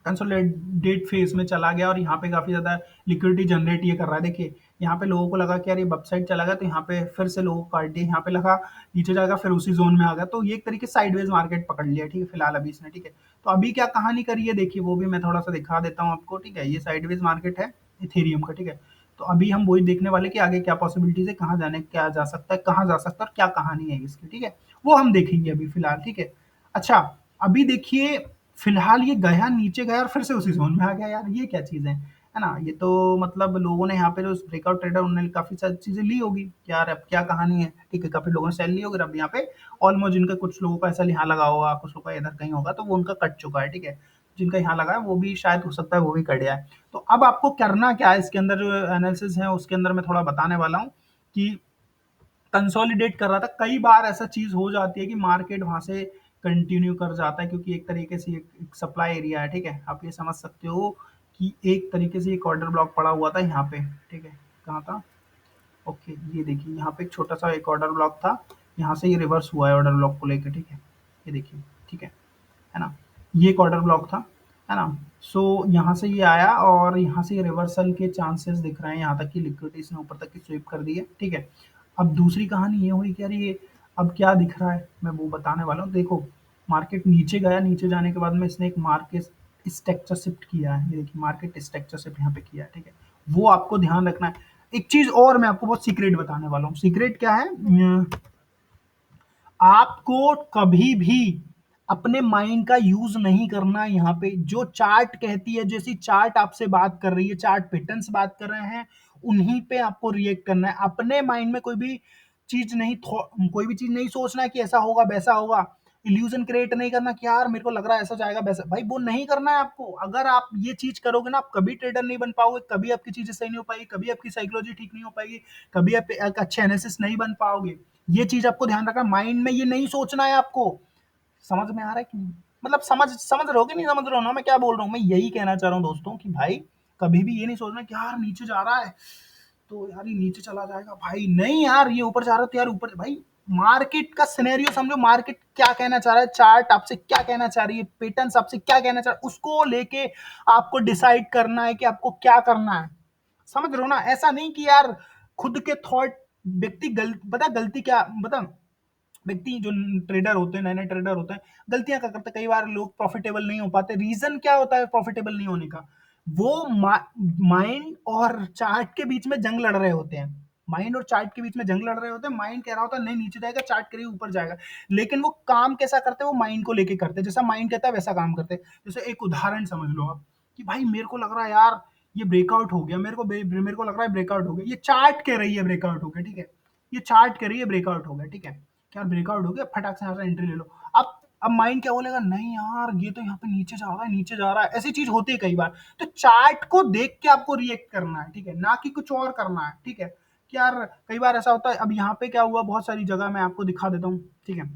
कंसोलिडेट फेज में चला गया और यहाँ पे काफी ज्यादा लिक्विडिटी जनरेट ये कर रहा है। देखिए यहाँ पे लोगों को लगा कि यार ये अपसाइड चला गया, तो यहाँ पे फिर से लोगों को काट दिया, यहाँ पे लगा नीचे जाएगा, फिर उसी जोन में आ गया। तो ये एक तरीके से साइडवेज मार्केट पकड़ लिया, ठीक है? फिलहाल अभी इसने, ठीक है? तो अभी क्या कहानी करी है देखिए, वो भी मैं थोड़ा सा दिखा देता हूँ आपको, ठीक है? ये साइडवेज मार्केट है इथेरियम का, ठीक है? तो अभी हम वही देखने वाले कि आगे क्या पॉसिबिलिटीज है, कहाँ जाने, क्या जा सकता है, कहाँ जा सकता है और क्या कहानी है इसकी, ठीक है? वो हम देखेंगे अभी फिलहाल, ठीक है? अच्छा, अभी देखिए फिलहाल ये गया, नीचे गया और फिर से उसी ज़ोन में आ गया यार, ये क्या चीज़ है ना? ये तो मतलब लोगों ने यहाँ पे जो ब्रेकआउट ट्रेडर उन्होंने काफ़ी सारी चीज़ें ली होगी कि यार अब क्या कहानी है, ठीक है? काफ़ी लोगों ने सेल ली होगी, अब यहाँ पे ऑलमोस्ट जिनका, कुछ लोगों का ऐसा यहाँ लगा होगा, कुछ लोगों का इधर कहीं होगा, तो वो उनका कट चुका है, ठीक है? जिनका यहाँ लगा है वो भी शायद हो सकता है वो भी कट जाए। तो अब आपको करना क्या है, इसके अंदर जो एनालिसिस है उसके अंदर मैं थोड़ा बताने वाला हूँ कि कंसोलिडेट कर रहा था। कई बार ऐसा चीज हो जाती है कि मार्केट वहां से कंटिन्यू कर जाता है, क्योंकि एक तरीके से एक सप्लाई एरिया है, ठीक है। आप ये समझ सकते हो कि एक तरीके से एक ऑर्डर ब्लॉक पड़ा हुआ था यहाँ पे, ठीक है। कहाँ था? ओके, ये देखिए यहाँ पे एक छोटा सा एक ऑर्डर ब्लॉक था, यहाँ से ये रिवर्स हुआ है ऑर्डर ब्लॉक को लेकर, ठीक है। ये देखिए, ठीक है ना? ये एक ऑर्डर ब्लॉक था, है ना? सो यहाँ से ये आया और यहाँ से ये रिवर्सल के चांसेस दिख रहे हैं, यहाँ तक कि लिक्विडिटी इसने ऊपर तक की स्वीप कर दी है, ठीक है। अब दूसरी कहानी ये हुई कि यार ये अब क्या दिख रहा है, मैं वो बताने वाला हूँ। देखो, मार्केट नीचे गया, नीचे जाने के बाद में इसने एक मार्केट स्ट्रक्चर शिफ्ट किया है, ये देखिए मार्केट स्ट्रक्चर शिफ्ट यहाँ पे किया है, ठीक है। वो आपको ध्यान रखना है। एक चीज और मैं आपको बहुत सीक्रेट बताने वाला हूँ। सीक्रेट क्या है? आपको कभी भी अपने माइंड का यूज नहीं करना है। यहाँ पे जो चार्ट कहती है, जैसी चार्ट आपसे बात कर रही है, चार्ट पैटर्न्स बात कर रहे हैं, उन्हीं पे आपको रिएक्ट करना है। अपने माइंड में कोई भी चीज नहीं सोचना है कि ऐसा होगा वैसा होगा। इल्यूजन क्रिएट नहीं करना कि यार मेरे को लग रहा है ऐसा जाएगा वैसा, भाई वो नहीं करना है आपको। अगर आप ये चीज करोगे ना, आप कभी ट्रेडर नहीं बन पाओगे, कभी आपकी चीजें सही नहीं हो पाएगी, कभी आपकी साइकोलॉजी ठीक नहीं हो पाएगी, कभी आप एक अच्छे एनालिसिस नहीं बन पाओगे। ये चीज आपको ध्यान रखना, माइंड में ये नहीं सोचना है आपको। समझ में आ रहा है कि नहीं? मतलब समझ रहे हो कि नहीं समझ रहे हो ना मैं क्या बोल रहा हूँ? मैं यही कहना चाह रहा हूँ दोस्तों कि भाई कभी भी ये नहीं सोचना कि यार नीचे जा रहा है तो यार ये नीचे चला जाएगा, भाई नहीं यार ये ऊपर जा रहा है तो यार ऊपर। भाई मार्केट का सिनेरियो समझो, मार्केट क्या कहना चाह रहा है, चार्ट आपसे क्या कहना चाह रही है, पैटर्न्स आपसे क्या कहना चाह रहा है, उसको लेके आपको डिसाइड करना है कि आपको क्या करना है। समझ रहे हो ना? ऐसा नहीं कि यार खुद के थॉट व्यक्ति गलती क्या बता। व्यक्ति जो ट्रेडर होते हैं, नए नए ट्रेडर होते हैं, गलतियां क्या करते हैं, कई बार लोग प्रॉफिटेबल नहीं हो पाते। रीजन क्या होता है प्रॉफिटेबल नहीं होने का? वो माइंड और चार्ट के बीच में जंग लड़ रहे होते हैं। माइंड और चार्ट के बीच में जंग लड़ रहे होते हैं। माइंड कह रहा होता है नहीं नीचे जाएगा, चार्ट करिए ऊपर जाएगा। लेकिन वो काम कैसा करते हैं? वो माइंड को लेके करते हैं, जैसा माइंड कहता है वैसा काम करते हैं। जैसे एक उदाहरण समझ लो आप कि भाई मेरे को लग रहा है यार ये ब्रेकआउट हो गया, मेरे को लग रहा है ब्रेकआउट हो गया, ये चार्ट कह रही है ब्रेकआउट हो गया, ठीक है। ये चार्ट कह रही है ब्रेकआउट हो गया, ठीक है। क्या ब्रेकआउट हो गया, फटाक से यहाँ से एंट्री ले लो। अब माइंड क्या बोलेगा, नहीं यार ये तो यहाँ पे नीचे जा रहा है, नीचे जा रहा है। ऐसी चीज होती है कई बार। तो चार्ट को देख के आपको रिएक्ट करना है, ठीक है, ना कि कुछ और करना है, ठीक है। कि यार कई बार ऐसा होता है, अब यहाँ पे क्या हुआ, बहुत सारी जगह मैं आपको दिखा देता हूँ, ठीक है।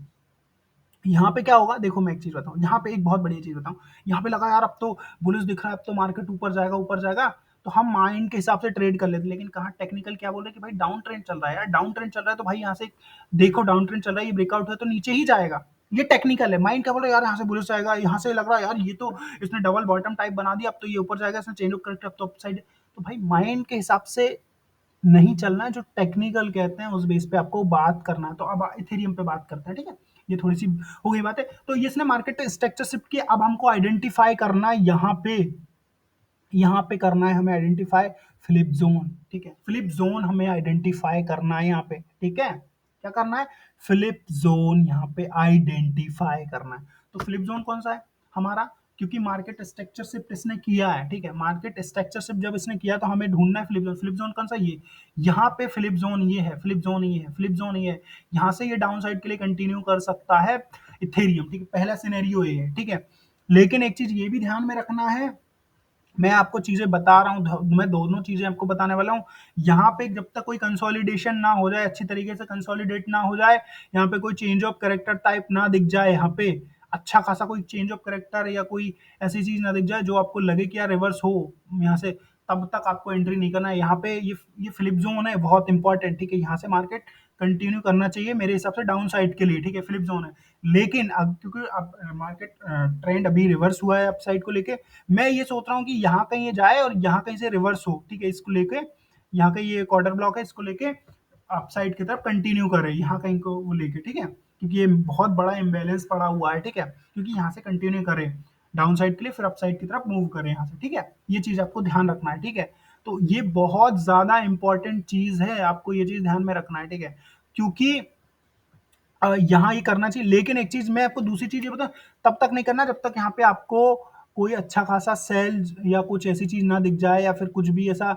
यहाँ पे क्या होगा, देखो मैं एक चीज बताऊँ, यहाँ पे एक बहुत बढ़िया चीज बताऊँ। यहाँ पे लगा यार अब तो बुलिश दिख रहा है, अब तो मार्केट ऊपर जाएगा ऊपर जाएगा, तो हम माइंड के हिसाब से ट्रेड कर लेते। लेकिन कहाँ टेक्निकल क्या बोल रहे हैं कि भाई डाउन ट्रेंड चल रहा है यार, डाउन ट्रेंड चल रहा है तो भाई यहाँ से देखो डाउन ट्रेंड चल रहा है, ये ब्रेकआउट है तो नीचे ही जाएगा। ये टेक्निकल है। माइंड क्या बोल रहा है, यार यहाँ से बुलिश जाएगा, यहाँ से लग रहा है यार ये तो इसने डबल बॉटम टाइप बना दिया, अब तो ये ऊपर जाएगा, इसने चेंज ऑफ करेक्ट अब तो अपसाइड। तो भाई माइंड के हिसाब से नहीं चलना है, जो टेक्निकल कहते हैं उस बेस पे आपको बात करना है। तो अब इथेरियम पे बात करते हैं, ठीक है। ये थोड़ी सी हो गई बात है। तो इसने मार्केट स्ट्रक्चर शिफ्ट किया, अब हमको आइडेंटिफाई करना है यहाँ पे करना है हमें आइडेंटिफाई फ्लिप जोन, ठीक है। फ्लिप जोन हमें आइडेंटिफाई करना है यहाँ पे, ठीक है। क्या करना है? फ्लिप जोन यहाँ पे आइडेंटिफाई करना है। तो फ्लिप जोन कौन सा है हमारा? क्योंकि मार्केट स्ट्रक्चर शिफ्ट इसने किया है, ठीक है। मार्केट स्ट्रक्चर शिफ्ट जब इसने किया तो हमें ढूंढना है फ्लिप जोन। फ्लिप जोन कौन सा? ये यहाँ पे फ्लिप जोन ये है, फ्लिप जोन ये है, फ्लिप जोन ये है। यहाँ से ये डाउन साइड के लिए कंटिन्यू कर सकता है इथेरियम, ठीक है। पहला सिनेरियो ये है, ठीक है। लेकिन एक चीज ये भी ध्यान में रखना है, मैं आपको चीजें बता रहा हूँ, मैं दोनों चीजें आपको बताने वाला हूँ। यहाँ पे जब तक कोई कंसोलिडेशन ना हो जाए, अच्छी तरीके से कंसोलिडेट ना हो जाए, यहाँ पे कोई चेंज ऑफ कैरेक्टर टाइप ना दिख जाए, यहाँ पे अच्छा खासा कोई चेंज ऑफ कैरेक्टर या कोई ऐसी चीज ना दिख जाए जो आपको लगे कि यार रिवर्स हो यहाँ से, तब तक आपको एंट्री नहीं करना है। यहाँ पे ये फ्लिप जोन है, बहुत इंपॉर्टेंट, ठीक है। यहाँ से मार्केट कंटिन्यू करना चाहिए मेरे हिसाब से डाउन साइड के लिए, ठीक है। फ्लिप जोन है। लेकिन अब क्योंकि अब मार्केट ट्रेंड अभी रिवर्स हुआ है अप साइड को लेके, मैं ये सोच रहा हूँ कि यहाँ कहीं ये जाए और यहाँ कहीं से रिवर्स हो, ठीक है। इसको लेके यहाँ का ये क्वार्टर ब्लॉक है, इसको लेके अप साइड की तरफ कंटिन्यू करे, यहाँ कहीं को वो लेके, ठीक है। क्योंकि ये बहुत बड़ा इम्बेलेंस पड़ा हुआ है, ठीक है। क्योंकि यहाँ से कंटिन्यू करे डाउन साइड के लिए, फिर अप साइड की तरफ मूव करे यहाँ से, ठीक है। ये चीज आपको ध्यान रखना है, ठीक है। तो ये बहुत ज्यादा इंपॉर्टेंट चीज है, आपको ये चीज ध्यान में रखना है, ठीक है। क्योंकि यहाँ ये करना चाहिए। लेकिन एक चीज मैं आपको दूसरी चीज ये बताऊं, तब तक नहीं करना जब तक यहाँ पे आपको कोई अच्छा खासा सेल या कुछ ऐसी चीज ना दिख जाए, या फिर कुछ भी ऐसा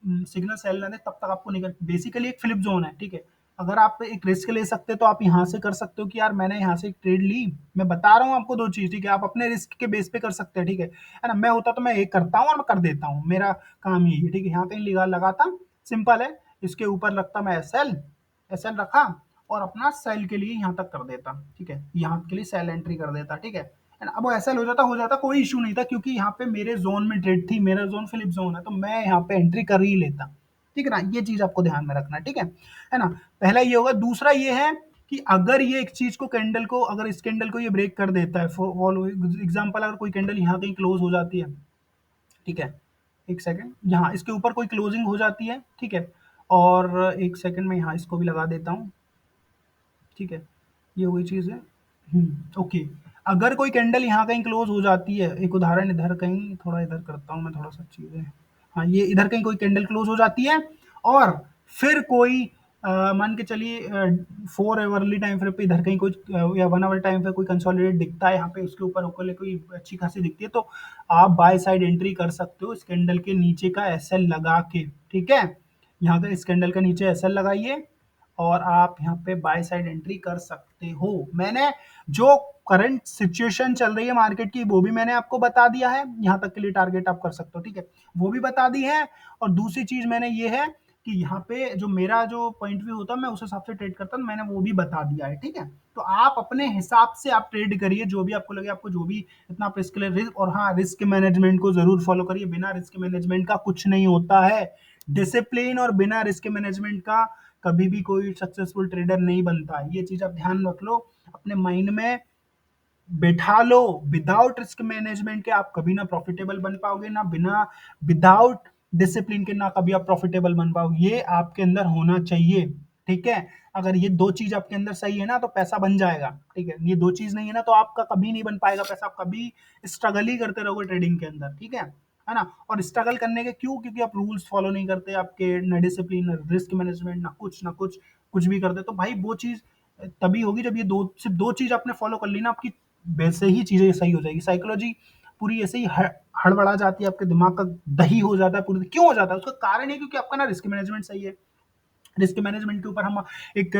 सिग्नल सेल ना दे, तब तक आपको नहीं करना। बेसिकली एक फ्लिप जोन है, ठीक है। अगर आप एक रिस्क ले सकते हो तो आप यहाँ से कर सकते हो कि यार मैंने यहाँ से एक ट्रेड ली। मैं बता रहा हूँ आपको दो चीज, ठीक है। आप अपने रिस्क के बेस पे कर सकते हैं, ठीक है ना। मैं होता तो मैं एक करता हूँ और मैं कर देता हूँ, मेरा काम यही है, ठीक है। यहाँ कहीं लगाता, सिंपल है। इसके ऊपर लगता मैं सेल, SL रखा और अपना सेल के लिए यहाँ तक कर देता, ठीक है, यहाँ के लिए सेल एंट्री कर देता, ठीक है। एंड अब वो SL हो जाता, कोई इशू नहीं था, क्योंकि यहाँ पे मेरे जोन में ट्रेड थी, मेरा जोन फिलिप जोन है, तो मैं यहाँ पे एंट्री कर ही लेता, ठीक है ना। ये चीज आपको ध्यान में रखना है, ठीक है ना। पहला ये होगा। दूसरा ये है कि अगर ये एक चीज को कैंडल को, अगर इस कैंडल को ये ब्रेक कर देता है, फॉलो एग्जांपल, अगर कोई कैंडल यहाँ कहीं क्लोज हो जाती है, ठीक है, एक सेकंड, यहाँ इसके ऊपर कोई क्लोजिंग हो जाती है, ठीक है, और एक सेकंड में यहाँ इसको भी लगा देता हूँ, ठीक है, ये वही चीज है। ओके, अगर कोई कैंडल यहाँ कहीं क्लोज हो जाती है, एक उदाहरण इधर कहीं, थोड़ा इधर करता हूँ मैं, थोड़ा सा चीजें, हाँ, ये इधर कहीं कोई कैंडल क्लोज हो जाती है, और फिर कोई मान के चलिए 4 आवर्ली टाइम फ्रेम पे इधर कहीं कोई या 1 आवर टाइम पे कोई कंसोलिडेट दिखता है, यहाँ पे उसके ऊपर ऊपर कोई अच्छी खासी दिखती है, तो आप बाय साइड एंट्री कर सकते हो इस कैंडल के नीचे का SL लगा के, ठीक है। यहाँ पे इस कैंडल के नीचे SL लगाइए और आप यहाँ पे बाय साइड एंट्री कर सकते हो। मैंने जो करंट सिचुएशन चल रही है मार्केट की, वो भी मैंने आपको बता दिया है, यहाँ तक के लिए टारगेट आप कर सकते हो, ठीक है, वो भी बता दी है। और दूसरी चीज मैंने ये है कि यहाँ पे जो मेरा जो पॉइंट व्यू होता है, मैं उस हिसाब से ट्रेड करता हूँ, मैंने वो भी बता दिया है, ठीक है। तो आप अपने हिसाब से आप ट्रेड करिए, जो भी आपको लगे, आपको जो भी इतना आप रिस्क ले, रिस्क, और हाँ, रिस्क मैनेजमेंट को जरूर फॉलो करिए, बिना रिस्क मैनेजमेंट का कुछ नहीं होता है। डिसिप्लिन और बिना रिस्क मैनेजमेंट का कभी भी कोई सक्सेसफुल ट्रेडर नहीं बनता है, ये चीज आप ध्यान रख लो, अपने माइंड में बैठा लो। विदाउट रिस्क मैनेजमेंट के आप कभी ना प्रॉफिटेबल बन पाओगे, ना बिना विदाउट डिसिप्लिन के ना कभी आप प्रॉफिटेबल बन पाओगे, ये आपके अंदर होना चाहिए, ठीक है। अगर ये दो चीज आपके अंदर सही है ना, तो पैसा बन जाएगा, ठीक है। ये दो चीज नहीं है ना, तो आपका कभी नहीं बन पाएगा पैसा, आप कभी स्ट्रगल ही करते रहोगे ट्रेडिंग के अंदर, ठीक है ना। और स्ट्रगल करने के क्यों? क्योंकि आप रूल्स फॉलो नहीं करते, आपके ना डिसिप्लिन, ना रिस्क मैनेजमेंट, ना कुछ कुछ भी करते, तो भाई वो चीज तभी होगी जब ये दो, सिर्फ दो चीज आपने फॉलो कर ली ना, आपकी वैसे ही चीजें सही हो जाएगी। साइकोलॉजी पूरी ऐसे ही हड़बड़ा जाती है, आपके दिमाग का दही हो जाता है पूरी। क्यों हो जाता है? उसका कारण है क्योंकि आपका ना रिस्क मैनेजमेंट सही है। रिस्क मैनेजमेंट के ऊपर हम एक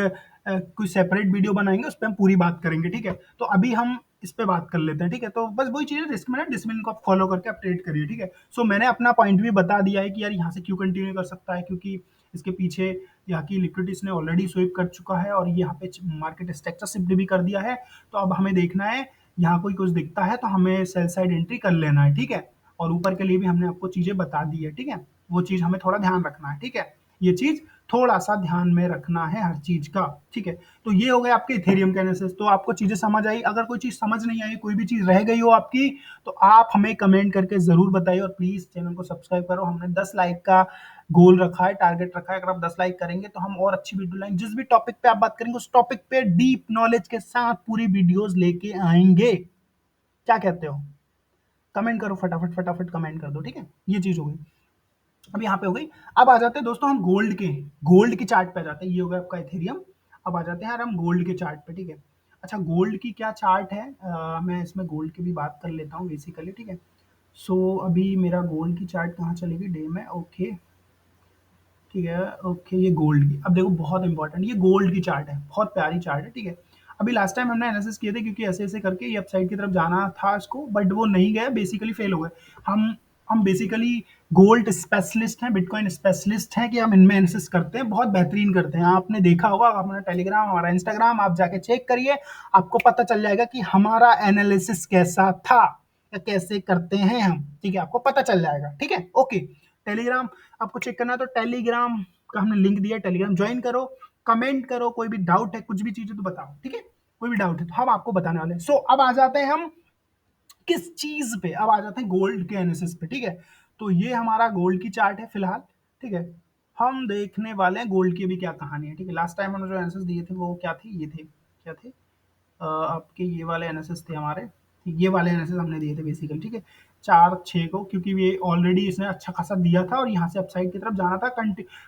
कोई सेपरेट वीडियो बनाएंगे, उस पर हम पूरी बात करेंगे, ठीक है। तो अभी हम इस पे बात कर लेते हैं, ठीक है। तो बस वही चीज है, रिस्क मैनेजमेंट डिसिप्लिन को आप फॉलो करके आप ट्रेड करिए, ठीक है। सो मैंने अपना पॉइंट भी बता दिया है कि यार यहाँ से क्यों कंटिन्यू कर सकता है, क्योंकि इसके पीछे यहाँ की लिक्विडिटी इसने ऑलरेडी स्वीप कर चुका है, और यहाँ पे मार्केट स्ट्रक्चर शिफ्ट भी कर दिया है। तो अब हमें देखना है, यहाँ कोई कुछ दिखता है तो हमें सेल साइड एंट्री कर लेना है, ठीक है। और ऊपर के लिए भी हमने आपको चीजें बता दी है, ठीक है। वो चीज हमें थोड़ा ध्यान रखना है, ठीक है। ये चीज थोड़ा सा ध्यान में रखना है हर चीज का, ठीक है। तो ये हो गया आपके इथेरियम के एनालिसिस। तो आपको चीजें समझ आई? अगर कोई चीज समझ नहीं आई, कोई भी चीज रह गई हो आपकी, तो आप हमें कमेंट करके जरूर बताइए, और प्लीज चैनल को सब्सक्राइब करो। हमने 10 लाइक का गोल रखा है, टारगेट रखा है। अगर आप 10 लाइक करेंगे तो हम और अच्छी वीडियो लाएंगे, जिस भी टॉपिक पे आप बात करेंगे उस टॉपिक पे डीप नॉलेज के साथ पूरी वीडियोस लेके आएंगे। क्या कहते हो? कमेंट करो, फटाफट फटाफट कमेंट कर दो, ठीक है। ये चीज हो गई, अब यहाँ पे हो गई। अब आ जाते हैं दोस्तों हम गोल्ड की चार्ट पे आ जाते हैं। ये हो गया आपका इथेरियम। अब आ जाते हैं यार हम गोल्ड के चार्ट पे, ठीक है। अच्छा, गोल्ड की क्या चार्ट है, मैं इसमें गोल्ड की भी बात कर लेता हूँ बेसिकली, ठीक है। सो अभी मेरा गोल्ड की चार्ट कहाँ चलेगी? डे में, ओके, ठीक है, ओके। ये गोल्ड की, अब देखो बहुत इंपॉर्टेंट, ये गोल्ड की चार्ट है, बहुत प्यारी चार्ट है, ठीक है। अभी लास्ट टाइम हमने एनालिसिस किए थे, क्योंकि ऐसे ऐसे करके ये अपसाइड की तरफ जाना था इसको, बट वो नहीं गया, बेसिकली फेल हो गए। हम बेसिकली गोल्ड स्पेशलिस्ट हैं, बिटकॉइन स्पेशलिस्ट हैं, कि हम इनमें एनालिसिस करते हैं, बहुत बेहतरीन करते हैं। आपने देखा होगा, हमारा टेलीग्राम, हमारा इंस्टाग्राम, आप जाके चेक करिए, आपको पता चल जाएगा कि हमारा एनालिसिस कैसा था या कैसे करते हैं हम, ठीक है। आपको पता चल जाएगा, ठीक है, ओके। टेलीग्राम आपको चेक करना है तो टेलीग्राम का हमने लिंक दिया है, टेलीग्राम ज्वाइन करो, कमेंट करो, कोई भी डाउट है, कुछ भी चीज है तो बताओ, ठीक है। कोई भी डाउट है तो हम आपको बताने वाले हैं। सो अब आ जाते हैं हम किस चीज पे? अब आ जाते हैं गोल्ड के एनालिसिस पे, ठीक है। तो ये हमारा गोल्ड की चार्ट है फिलहाल, ठीक है। हम देखने वाले हैं गोल्ड की अभी क्या कहानी है, ठीक है। लास्ट टाइम हमने जो एनालिसिस दिए थे वो क्या थे? ये थे, क्या थे? आपके ये वाले एनालिसिस थे हमारे, ये वाले एनालिसिस हमने दिए थे बेसिकली, ठीक है। 4-6 को, क्योंकि ये ऑलरेडी इसने अच्छा खासा दिया था और यहाँ से अपसाइड की तरफ जाना था,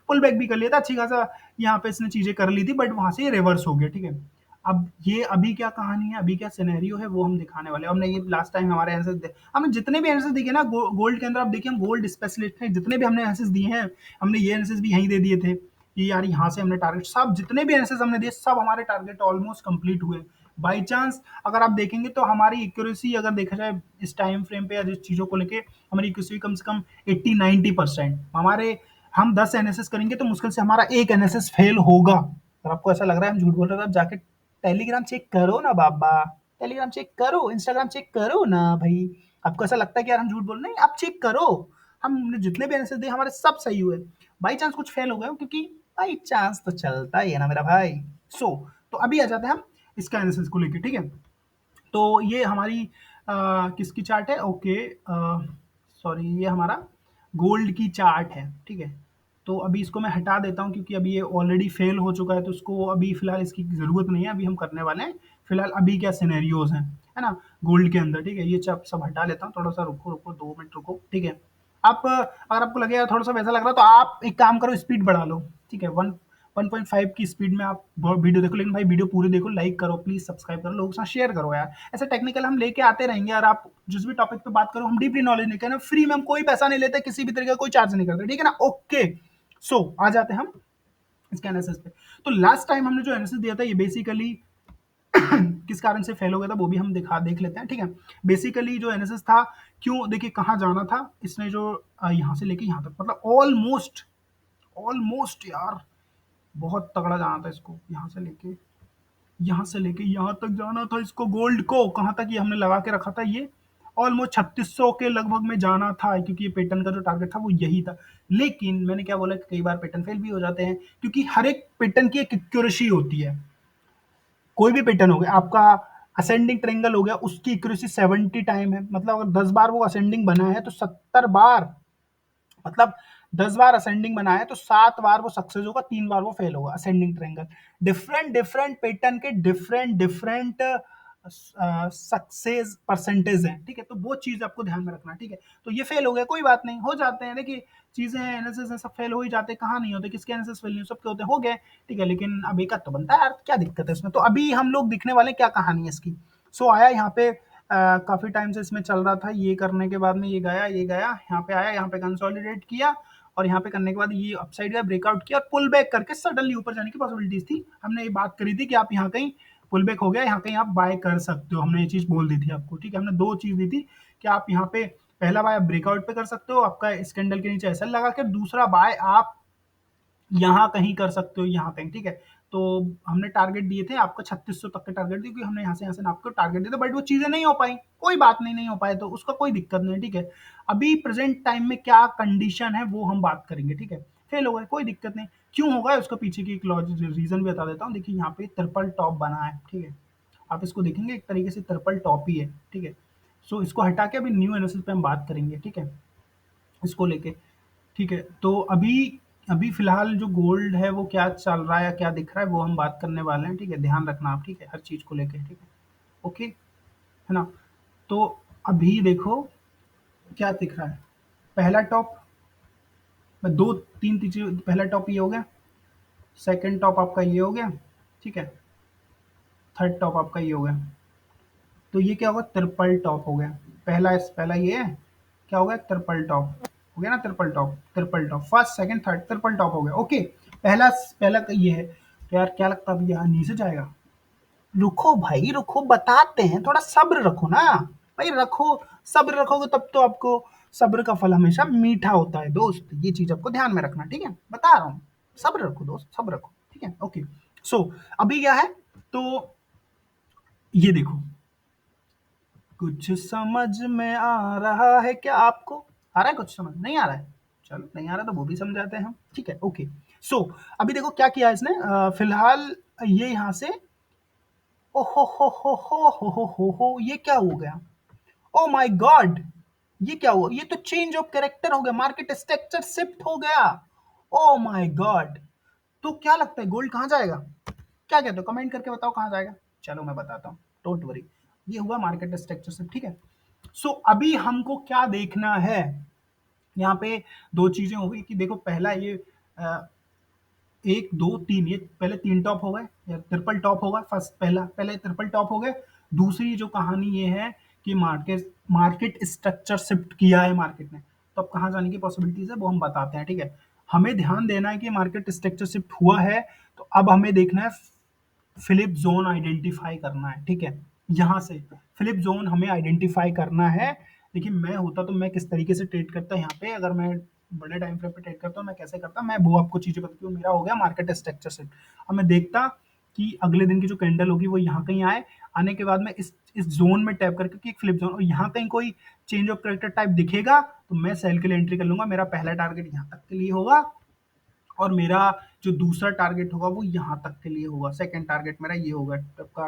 पुल बैक भी कर लिया था अच्छी खासा, यहाँ पे इसने चीजें कर ली थी, बट वहां से ये रिवर्स हो गया, ठीक है। अब ये अभी क्या कहानी है, अभी क्या सिनेरियो है, वो हम दिखाने वाले हैं। हमने ये लास्ट टाइम हमारे आंसर, हमने जितने भी आंसर दिए ना गोल्ड के अंदर, आप देखिए हम गोल्ड स्पेशलिस्ट हैं, जितने भी हमने आंसर दिए हैं, हमने ये आंसर भी यहीं दे दिए थे कि यार यहाँ से हमने टारगेट, सब जितने भी आंसर हमने दिए, सब हमारे टारगेट ऑलमोस्ट कंप्लीट हुए। बाई चांस अगर आप देखेंगे तो हमारी एक्यूरेसी अगर देखा जाए इस टाइम फ्रेम पे या जिस चीजों को लेके, हमारी एक्यूरेसी कम से कम 80-90% हमारे, हम 10 एनालिसिस करेंगे तो मुश्किल से हमारा एक एनालिसिस फेल होगा, अगर आपको ऐसा लग रहा है हम झूठ बोल रहे हैं, तो आप जाके टेलीग्राम चेक करो ना बाबा, टेलीग्राम चेक करो, इंस्टाग्राम चेक करो ना भाई। आपको ऐसा लगता है कि यार हम झूठ बोल रहे हैं, आप चेक करो। हमने जितने भी एनालिसिस दिए हमारे सब सही हुए। बाई चांस कुछ फेल हो गए हो, क्योंकि बाई चांस तो चलता ही है ना मेरा भाई। तो अभी आ जाते हैं हम इसका एनालिसिस को लेके, ठीक है। तो ये हमारी किसकी चार्ट है, ओके, सॉरी, ये हमारा गोल्ड की चार्ट है, ठीक है। तो अभी इसको मैं हटा देता हूँ, क्योंकि अभी ये ऑलरेडी फेल हो चुका है, तो उसको अभी फिलहाल इसकी ज़रूरत नहीं है। अभी हम करने वाले हैं फिलहाल अभी क्या सिनेरियोज हैं, है ना, गोल्ड के अंदर, ठीक है। ये सब हटा लेता हूँ, थोड़ा सा रुको रुको, 2 मिनट रुको, ठीक है। आप अगर आपको लगेगा थोड़ा सा वैसा लग रहा है, तो आप एक काम करो, स्पीड बढ़ा लो, ठीक है। 1.5 की स्पीड में आप वीडियो देखो, लेकिन भाई वीडियो पूरी देखो, लाइक करो प्लीज, सब्सक्राइब करो, लोगों के साथ शेयर करो यार। ऐसे टेक्निकल हम लेके आते रहेंगे, और आप जिस भी टॉपिक पे बात करो, हम डीपली नॉलेज नहीं करना, फ्री में हम कोई पैसा नहीं लेते, किसी भी तरीके का कोई चार्ज नहीं करते, ठीक है ना। ओके, आ जाते हैं हम इसके एनालिसिस पे। तो लास्ट टाइम हमने जो एनालिसिस दिया था, ये बेसिकली किस कारण से फेल हो गया था वो भी हम देख लेते हैं, ठीक है। बेसिकली जो एनालिसिस था, क्यों, देखिए कहाँ जाना था इसने, जो यहाँ से लेके यहाँ तक, मतलब ऑलमोस्ट, ऑलमोस्ट यार बहुत तगड़ा जाना था इसको, यहाँ से लेके यहाँ तक जाना था इसको, गोल्ड को कहाँ तक ये हमने लगा के रखा था, ये ऑलमोस्ट 3600 के लगभग में जाना था, क्योंकि ये पैटर्न का जो टारगेट था वो यही था। लेकिन मैंने क्या बोला कि कई बार पैटर्न फेल भी हो जाते हैं, क्योंकि हर एक पैटर्न की एक एक्यूरेसी होती है। कोई भी पैटर्न हो गया आपका, असेंडिंग ट्रायंगल हो गया, उसकी एक्यूरेसी 70 टाइम है, मतलब अगर 10 बार वो असेंडिंग बना है तो 70 बार, मतलब 10 बार असेंडिंग बना है तो 7 बार वो सक्सेस होगा, 3 बार वो फेल होगा, ascending triangle. Different different pattern के डिफरेंट डिफरेंट सक्सेस परसेंटेज है, ठीक है। तो वो चीज आपको ध्यान में रखना, ठीक है। तो ये फेल हो गया, कोई बात नहीं, हो जाते हैं, देखिए चीजें हैं, एनालिसिस है, सब फेल हो ही जाते हैं, कहाँ नहीं होते, किसके एनालिसिस फेल नहीं हो, सबके होते हैं, हो गए, ठीक है। लेकिन अब एक तो बनता है यार, क्या दिक्कत है इसमें। तो अभी हम लोग दिखने वाले क्या कहानी है इसकी। आया यहाँ पे, काफी टाइम से इसमें चल रहा था, ये करने के बाद में ये गया यहाँ पे आया, यहाँ पे कंसोलिडेट किया, और यहाँ पे करने के बाद ये अपसाइड का ब्रेकआउट किया, और पुल बैक करके सडनली ऊपर जाने की पॉसिबिलिटीज थी। हमने ये बात करी थी कि आप यहाँ कहीं पुल बैक हो गया, यहाँ कहीं आप बाय कर सकते हो, हमने ये चीज बोल दी थी आपको, ठीक है। हमने 2 चीज दी थी कि आप यहाँ पे पहला बाय ब्रेकआउट पे कर सकते हो, आपका इस कैंडल के नीचे ऐसा लगा के, दूसरा बाय आप यहाँ कहीं कर सकते हो, यहाँ कहीं, ठीक है। तो हमने टारगेट दिए थे आपको 3600 तक के टारगेट दिए, क्योंकि हमने यहाँ से आपको टारगेट दिए थे, बट वो चीजें नहीं हो पाई, कोई बात नहीं, नहीं हो पाए तो उसका कोई दिक्कत नहीं, ठीक है। अभी प्रेजेंट टाइम में क्या कंडीशन है वो हम बात करेंगे, ठीक है। फेल हो गए, कोई दिक्कत नहीं, क्यों होगा उसका पीछे की एक लॉजिक रीजन भी बता देता हूँ। देखिए यहाँ पे ट्रिपल टॉप बना है, ठीक है। आप इसको देखेंगे एक तरीके से ट्रिपल टॉप ही है, ठीक है। इसको हटा के अभी न्यू एनालिसिस पे हम बात करेंगे, ठीक है, इसको लेके, ठीक है। तो अभी अभी फिलहाल जो गोल्ड है वो क्या चल रहा है या क्या दिख रहा है वो हम बात करने वाले हैं, ठीक है। ध्यान रखना आप, ठीक है, हर चीज को लेके, ठीक है, ओके, है ना। तो अभी देखो क्या दिख रहा है, पहला टॉप, दो तीन चीजें, पहला टॉप ये हो गया, सेकंड टॉप आपका ये हो गया, ठीक है, थर्ड टॉप आपका ये हो गया। तो ये क्या होगा, ट्रिपल टॉप हो गया। पहला ये है, क्या हो गया, ट्रिपल टॉप हो गया ना, triple top first second third triple top हो गया, ओके। पहला पहला ये है। तो यार क्या लगता है अभी यहाँ नीचे जाएगा, रुको भाई रुको, बताते हैं, थोड़ा सब्र रखो ना भाई, रखो, सब्र रखोगे तब तो आपको, सब्र का फल हमेशा मीठा होता है दोस्त, ये चीज आपको ध्यान में रखना, ठीक है, बता रहा हूँ। सब्र रखो दोस्त, सब्र रखो, ठीक है, ओके। अभी क्या है, तो ये देखो, कुछ समझ में आ रहा है क्या आपको, आ रहा है कुछ समझ, नहीं आ रहा है, चलो नहीं आ रहा तो वो भी समझाते हैं हम, ठीक है, ओके। अभी देखो क्या किया इसने, फिलहाल ये यहाँ से, ओ हो, ये क्या हो गया, ओ माय गॉड, ये क्या हुआ, ये तो चेंज ऑफ कैरेक्टर हो गया, मार्केट स्ट्रक्चर शिफ्ट हो गया, ओ माय गॉड। तो क्या लगता है गोल्ड कहाँ जाएगा, क्या कहते हो, कमेंट करके बताओ कहाँ जाएगा। चलो मैं बताता हूँ, डोंट वरी, ये हुआ मार्केट स्ट्रक्चर शिफ्ट, ठीक है। अभी हमको क्या देखना है, यहाँ पे 2 चीजें हो गई कि देखो, पहला ये अ, 1 2 3, ये पहले 3 टॉप हो गए या ट्रिपल टॉप होगा, फर्स्ट पहले ट्रिपल टॉप हो गए। दूसरी जो कहानी ये है कि मार्केट मार्केट स्ट्रक्चर शिफ्ट किया है मार्केट ने, तो अब कहाँ जाने की पॉसिबिलिटीज है वो हम बताते हैं, ठीक है। हमें ध्यान देना है कि मार्केट स्ट्रक्चर शिफ्ट हुआ है, तो अब हमें देखना है फिलिप जोन आइडेंटिफाई करना है, ठीक है। यहाँ से फिलिप जोन हमें आइडेंटिफाई करना है। देखिए मैं होता तो मैं किस तरीके से ट्रेड करता, यहाँ पे अगर मैं बड़े टाइम फ्रेम पे ट्रेड करता हूँ, मैं कैसे करता मैं वो आपको चीज़ें बताती हूँ। मेरा हो गया मार्केट स्ट्रक्चर सेट। अब मैं देखता कि अगले दिन की जो कैंडल होगी वो यहाँ कहीं आए, आने के बाद में इस ज़ोन में टैप करके कि एक फ्लिप ज़ोन, और यहाँ कहीं कोई चेंज ऑफ कैरेक्टर टाइप दिखेगा तो मैं सेल के लिए एंट्री कर लूँगा। मेरा पहला टारगेट यहाँ तक के लिए होगा और मेरा जो दूसरा टारगेट होगा वो यहाँ तक के लिए होगा। सेकंड टारगेट मेरा ये होगा आपका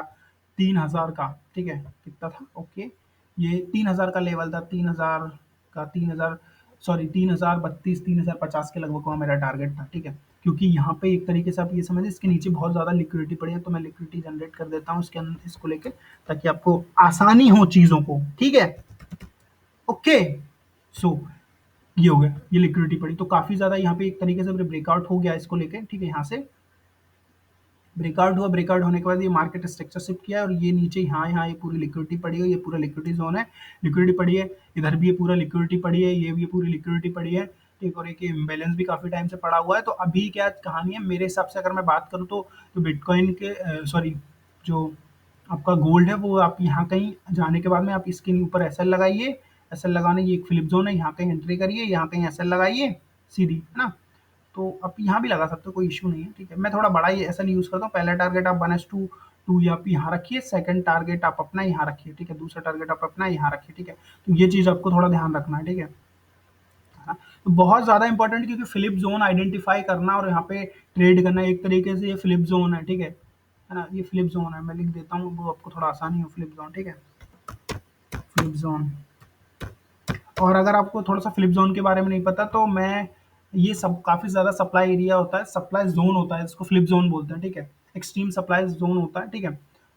3000 का, ठीक है? कितना था? ओके, ये 3000 का लेवल था, 3000 का 3000 सॉरी 3032 3050 के लगभग का मेरा टारगेट था, ठीक है? क्योंकि यहाँ पे एक तरीके से आप ये समझिए इसके नीचे बहुत ज़्यादा लिक्विडिटी पड़ी है, तो मैं लिक्विडिटी जनरेट कर देता हूँ इसके अंदर इसको लेके, ताकि आपको आसानी हो चीज़ों को, ठीक है? ओके, सो ये हो गया, ये लिक्विडिटी पड़ी तो काफ़ी ज़्यादा यहाँ पे एक तरीके से ब्रेकआउट हो गया इसको लेके, ठीक है? यहाँ से ब्रेकआउट हुआ, ब्रेकआउट होने के बाद ये मार्केट स्ट्रक्चर शिफ्ट किया और ये नीचे यहाँ ये पूरी लिक्विडिटी पड़ी है, ये पूरा लिक्विडिटी जोन है, लिक्विडिटी पड़ी है, इधर भी ये पूरा लिक्विडिटी पड़ी है, ये भी पूरी लिक्विडिटी पड़ी है, ठीक। और एक ये इम्बैलेंस भी काफ़ी टाइम से पड़ा हुआ है। तो अभी क्या कहानी है मेरे हिसाब से, अगर मैं बात करूँ तो बिटकॉइन के सॉरी जो आपका गोल्ड है वो आप यहाँ कहीं जाने के बाद में आप इसके ऊपर एसएल लगाइए, एसएल लगाने ये एक फ्लिप जोन है, यहाँ कहीं एंट्री करिए, यहाँ कहीं एसएल लगाइए सीधी, है ना? तो आप यहाँ भी लगा सकते हो, कोई इश्यू नहीं है, ठीक है? मैं थोड़ा बड़ा ही ऐसा नहीं यूज़ करता हूँ। पहला टारगेट आप 1:2 2 या आप यहाँ रखिए, सेकंड टारगेट आप अपना यहाँ रखिए, ठीक है? दूसरा टारगेट आप अपना यहाँ रखिए, ठीक है? तो ये चीज़ आपको थोड़ा ध्यान रखना है, ठीक है? हाँ, तो बहुत ज़्यादा इंपॉर्टेंट, क्योंकि फ्लिप जोन आइडेंटिफाई करना और यहाँ पे ट्रेड करना एक तरीके से ये फ्लिप जोन है, ठीक है ना? ये फ्लिप जोन है, मैं लिख देता हूँ वो आपको थोड़ा आसानी हो, फ्लिप जोन, ठीक है? Flip zone. और अगर आपको थोड़ा-सा फ्लिप ज़ोन के बारे में नहीं पता तो मैं ये सब काफ़ी ज़्यादा सप्लाई एरिया होता है, सप्लाई ज़ोन होता है, इसको फ्लिप ज़ोन बोलते हैं, ठीक है? एक्सट्रीम सप्लाई ज़ोन होता है, ठीक है?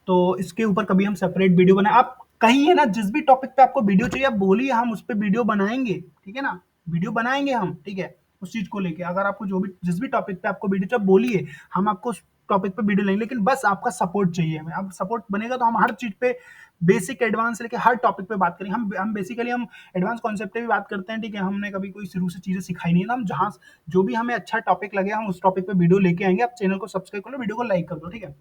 तो इसके ऊपर कभी हम सेपरेट वीडियो बनाएँ, आप कहिए ना जिस भी टॉपिक पे आपको वीडियो चाहिए आप बोलिए, हम उस पे वीडियो बनाएँगे, ठीक है ना? वीडियो बनाएँगे हम, ठीक है? उस चीज़ को लेके अगर आपको जो भी जिस भी टॉपिक पे आपको वीडियो चाहिए आप बोलिए, हम आपको उस टॉपिक पे वीडियो लेंगे, लेकिन बस आपका सपोर्ट चाहिए हमें। अब सपोर्ट बनेगा तो हम हर चीज़ पे बेसिक एडवांस से लेके हर टॉपिक पे बात करेंगे। हम बेसिकली हम एडवांस कॉन्सेप्ट पे भी बात करते हैं, ठीक है? हमने कभी कोई शुरू से चीज़ें सिखाई नहीं है, तो हम जहाँ जो भी हमें अच्छा टॉपिक लगे हम उस टॉपिक पे वीडियो लेके आएँगे। आप चैनल को सब्सक्राइब कर लो, वीडियो को लाइक कर दो, ठीक है?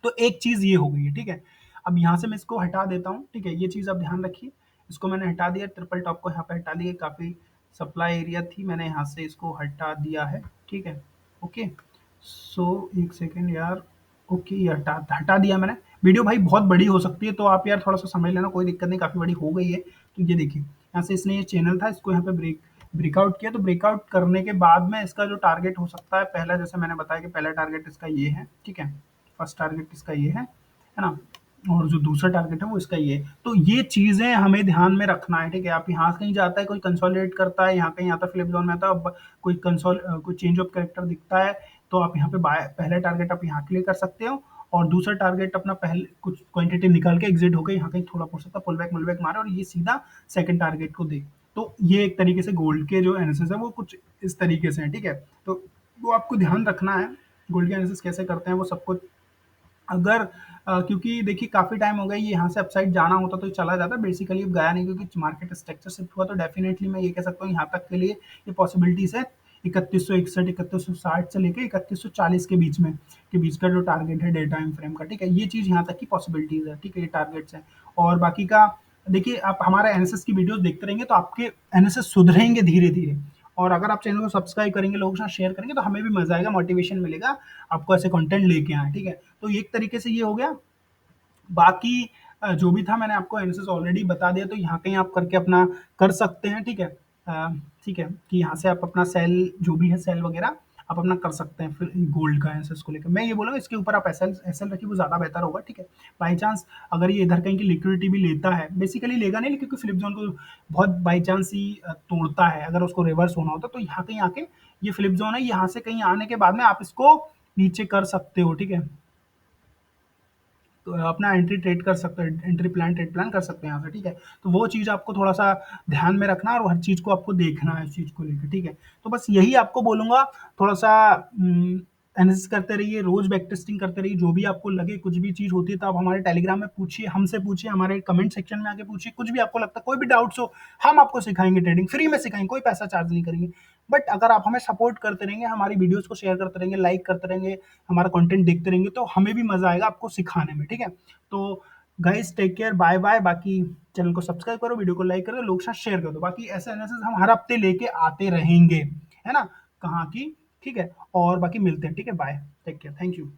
तो एक चीज़ ये हो गई है, ठीक है? अब यहाँ से मैं इसको हटा देता हूँ, ठीक है? ये चीज़ आप ध्यान रखिए। इसको मैंने हटा दिया, ट्रिपल टॉप को यहाँ पे हटा दिया, काफ़ी सप्लाई एरिया थी, मैंने यहाँ से इसको हटा दिया है, ठीक है? ओके, सो एक सेकंड यार, ओके ये हटा हटा दिया मैंने। वीडियो भाई बहुत बड़ी हो सकती है, तो आप यार थोड़ा-सा समझ लेना, कोई दिक्कत नहीं, काफ़ी बड़ी हो गई है। तो ये देखिए, यहाँ से इसने ये चैनल था, इसको यहाँ पे ब्रेकआउट किया, तो ब्रेकआउट करने के बाद में इसका जो टारगेट हो सकता है, पहला जैसे मैंने बताया कि पहला टारगेट इसका ये है, ठीक है? फर्स्ट टारगेट इसका ये है ना? और जो दूसरा टारगेट है वो इसका ये है। तो ये चीज़ें हमें ध्यान में रखना है, ठीक है? आप यहाँ कहीं जाता है, कोई कंसोलिडेट करता है, यहाँ कहीं आता है, फ्लिप ज़ोन में आता है, अब कोई चेंज ऑफ कैरेक्टर दिखता है, तो आप यहाँ पे पहला टारगेट आप यहाँ क्लियर कर सकते हो और दूसरा टारगेट अपना पहले कुछ क्वांटिटी निकाल के एग्ज़िट होके यहाँ कहीं थोड़ा हो सकता है पुल बैक मारे और ये सीधा सेकंड टारगेट को दे। तो ये एक तरीके से गोल्ड के जो एनालिसिस है वो कुछ इस तरीके से है, ठीक है? तो वो आपको ध्यान रखना है, गोल्ड के एनालिसिस कैसे करते हैं वो सब कुछ। अगर क्योंकि देखिए काफ़ी टाइम हो गया, ये यहाँ से अपसाइड जाना होता तो चला जाता, बेसिकली अब गया नहीं, क्योंकि मार्केट स्ट्रक्चर शिफ्ट हुआ, तो डेफिनेटली मैं ये कह सकता हूँ यहाँ तक के लिए ये पॉसिबिलिटीज़ है 3161 3160 से लेके 3140 के बीच का जो टारगेट है डे टाइम फ्रेम का, ठीक है? ये चीज़ यहाँ तक की पॉसिबिलिटीज़ है, ठीक है? ये टारगेट्स हैं और बाकी का देखिए, आप हमारा एनालिसिस की वीडियोज़ देखते रहेंगे तो आपके एनालिसिस सुधरेंगे धीरे-धीरे, और अगर आप चैनल को सब्सक्राइब करेंगे, लोगों के साथ शेयर करेंगे, तो हमें भी मज़ा आएगा, मोटिवेशन मिलेगा, आपको ऐसे कंटेंट लेके आएँ, ठीक है? तो एक तरीके से ये हो गया। बाकी जो भी था मैंने आपको एनालिसिस ऑलरेडी बता दिया, तो यहाँ कहीं आप करके अपना कर सकते हैं, ठीक है? ठीक है, कि यहाँ से आप अपना सेल जो भी है सेल वगैरह आप अपना कर सकते हैं फिर गोल्ड का एनालिसिस को लेकर। मैं ये बोलूँगा इसके ऊपर आप एसएल एसएल रखिए, वो ज़्यादा बेहतर होगा, ठीक है? बाय चांस अगर ये इधर कहीं की लिक्विडिटी भी लेता है, बेसिकली लेगा नहीं, क्योंकि फ्लिप ज़ोन को बहुत बाय चांस ही तोड़ता है, अगर उसको रिवर्स होना होता तो यहाँ कहीं आके ये फ्लिप ज़ोन है, यहाँ से कहीं आने के बाद में आप इसको नीचे कर सकते हो, ठीक है? तो अपना एंट्री ट्रेड कर सकते हैं, एंट्री प्लान ट्रेड प्लान कर सकते हैं यहाँ से, ठीक है? तो वो चीज़ आपको थोड़ा-सा ध्यान में रखना है और हर चीज़ को आपको देखना है इस चीज़ को लेके, ठीक है? तो बस यही आपको बोलूँगा, थोड़ा-सा एनालिसिस करते रहिए, रोज़ बैक टेस्टिंग करते रहिए, जो भी आपको लगे, कुछ भी चीज़ होती है तो आप हमारे टेलीग्राम में पूछिए, हमसे पूछिए, हमारे कमेंट सेक्शन में आके पूछिए, कुछ भी आपको लगता है, कोई भी डाउट्स हो, हम आपको सिखाएँगे ट्रेडिंग, फ्री में सिखाएँगे, कोई पैसा चार्ज नहीं करेंगे। बट अगर आप हमें सपोर्ट करते रहेंगे, हमारी वीडियोज़ को शेयर करते रहेंगे, लाइक करते रहेंगे, हमारा कंटेंट देखते रहेंगे, तो हमें भी मज़ा आएगा आपको सिखाने में, ठीक है? तो guys take care, bye bye. बाकी चैनल को सब्सक्राइब करो, वीडियो को लाइक करो, लोग साथ शेयर कर दो। बाकी ऐसे एनालिसिस हम हर हफ्ते लेके आते रहेंगे, है ना, कहाँ की, ठीक है। और बाकी मिलते हैं, ठीक है, bye, take care, thank you.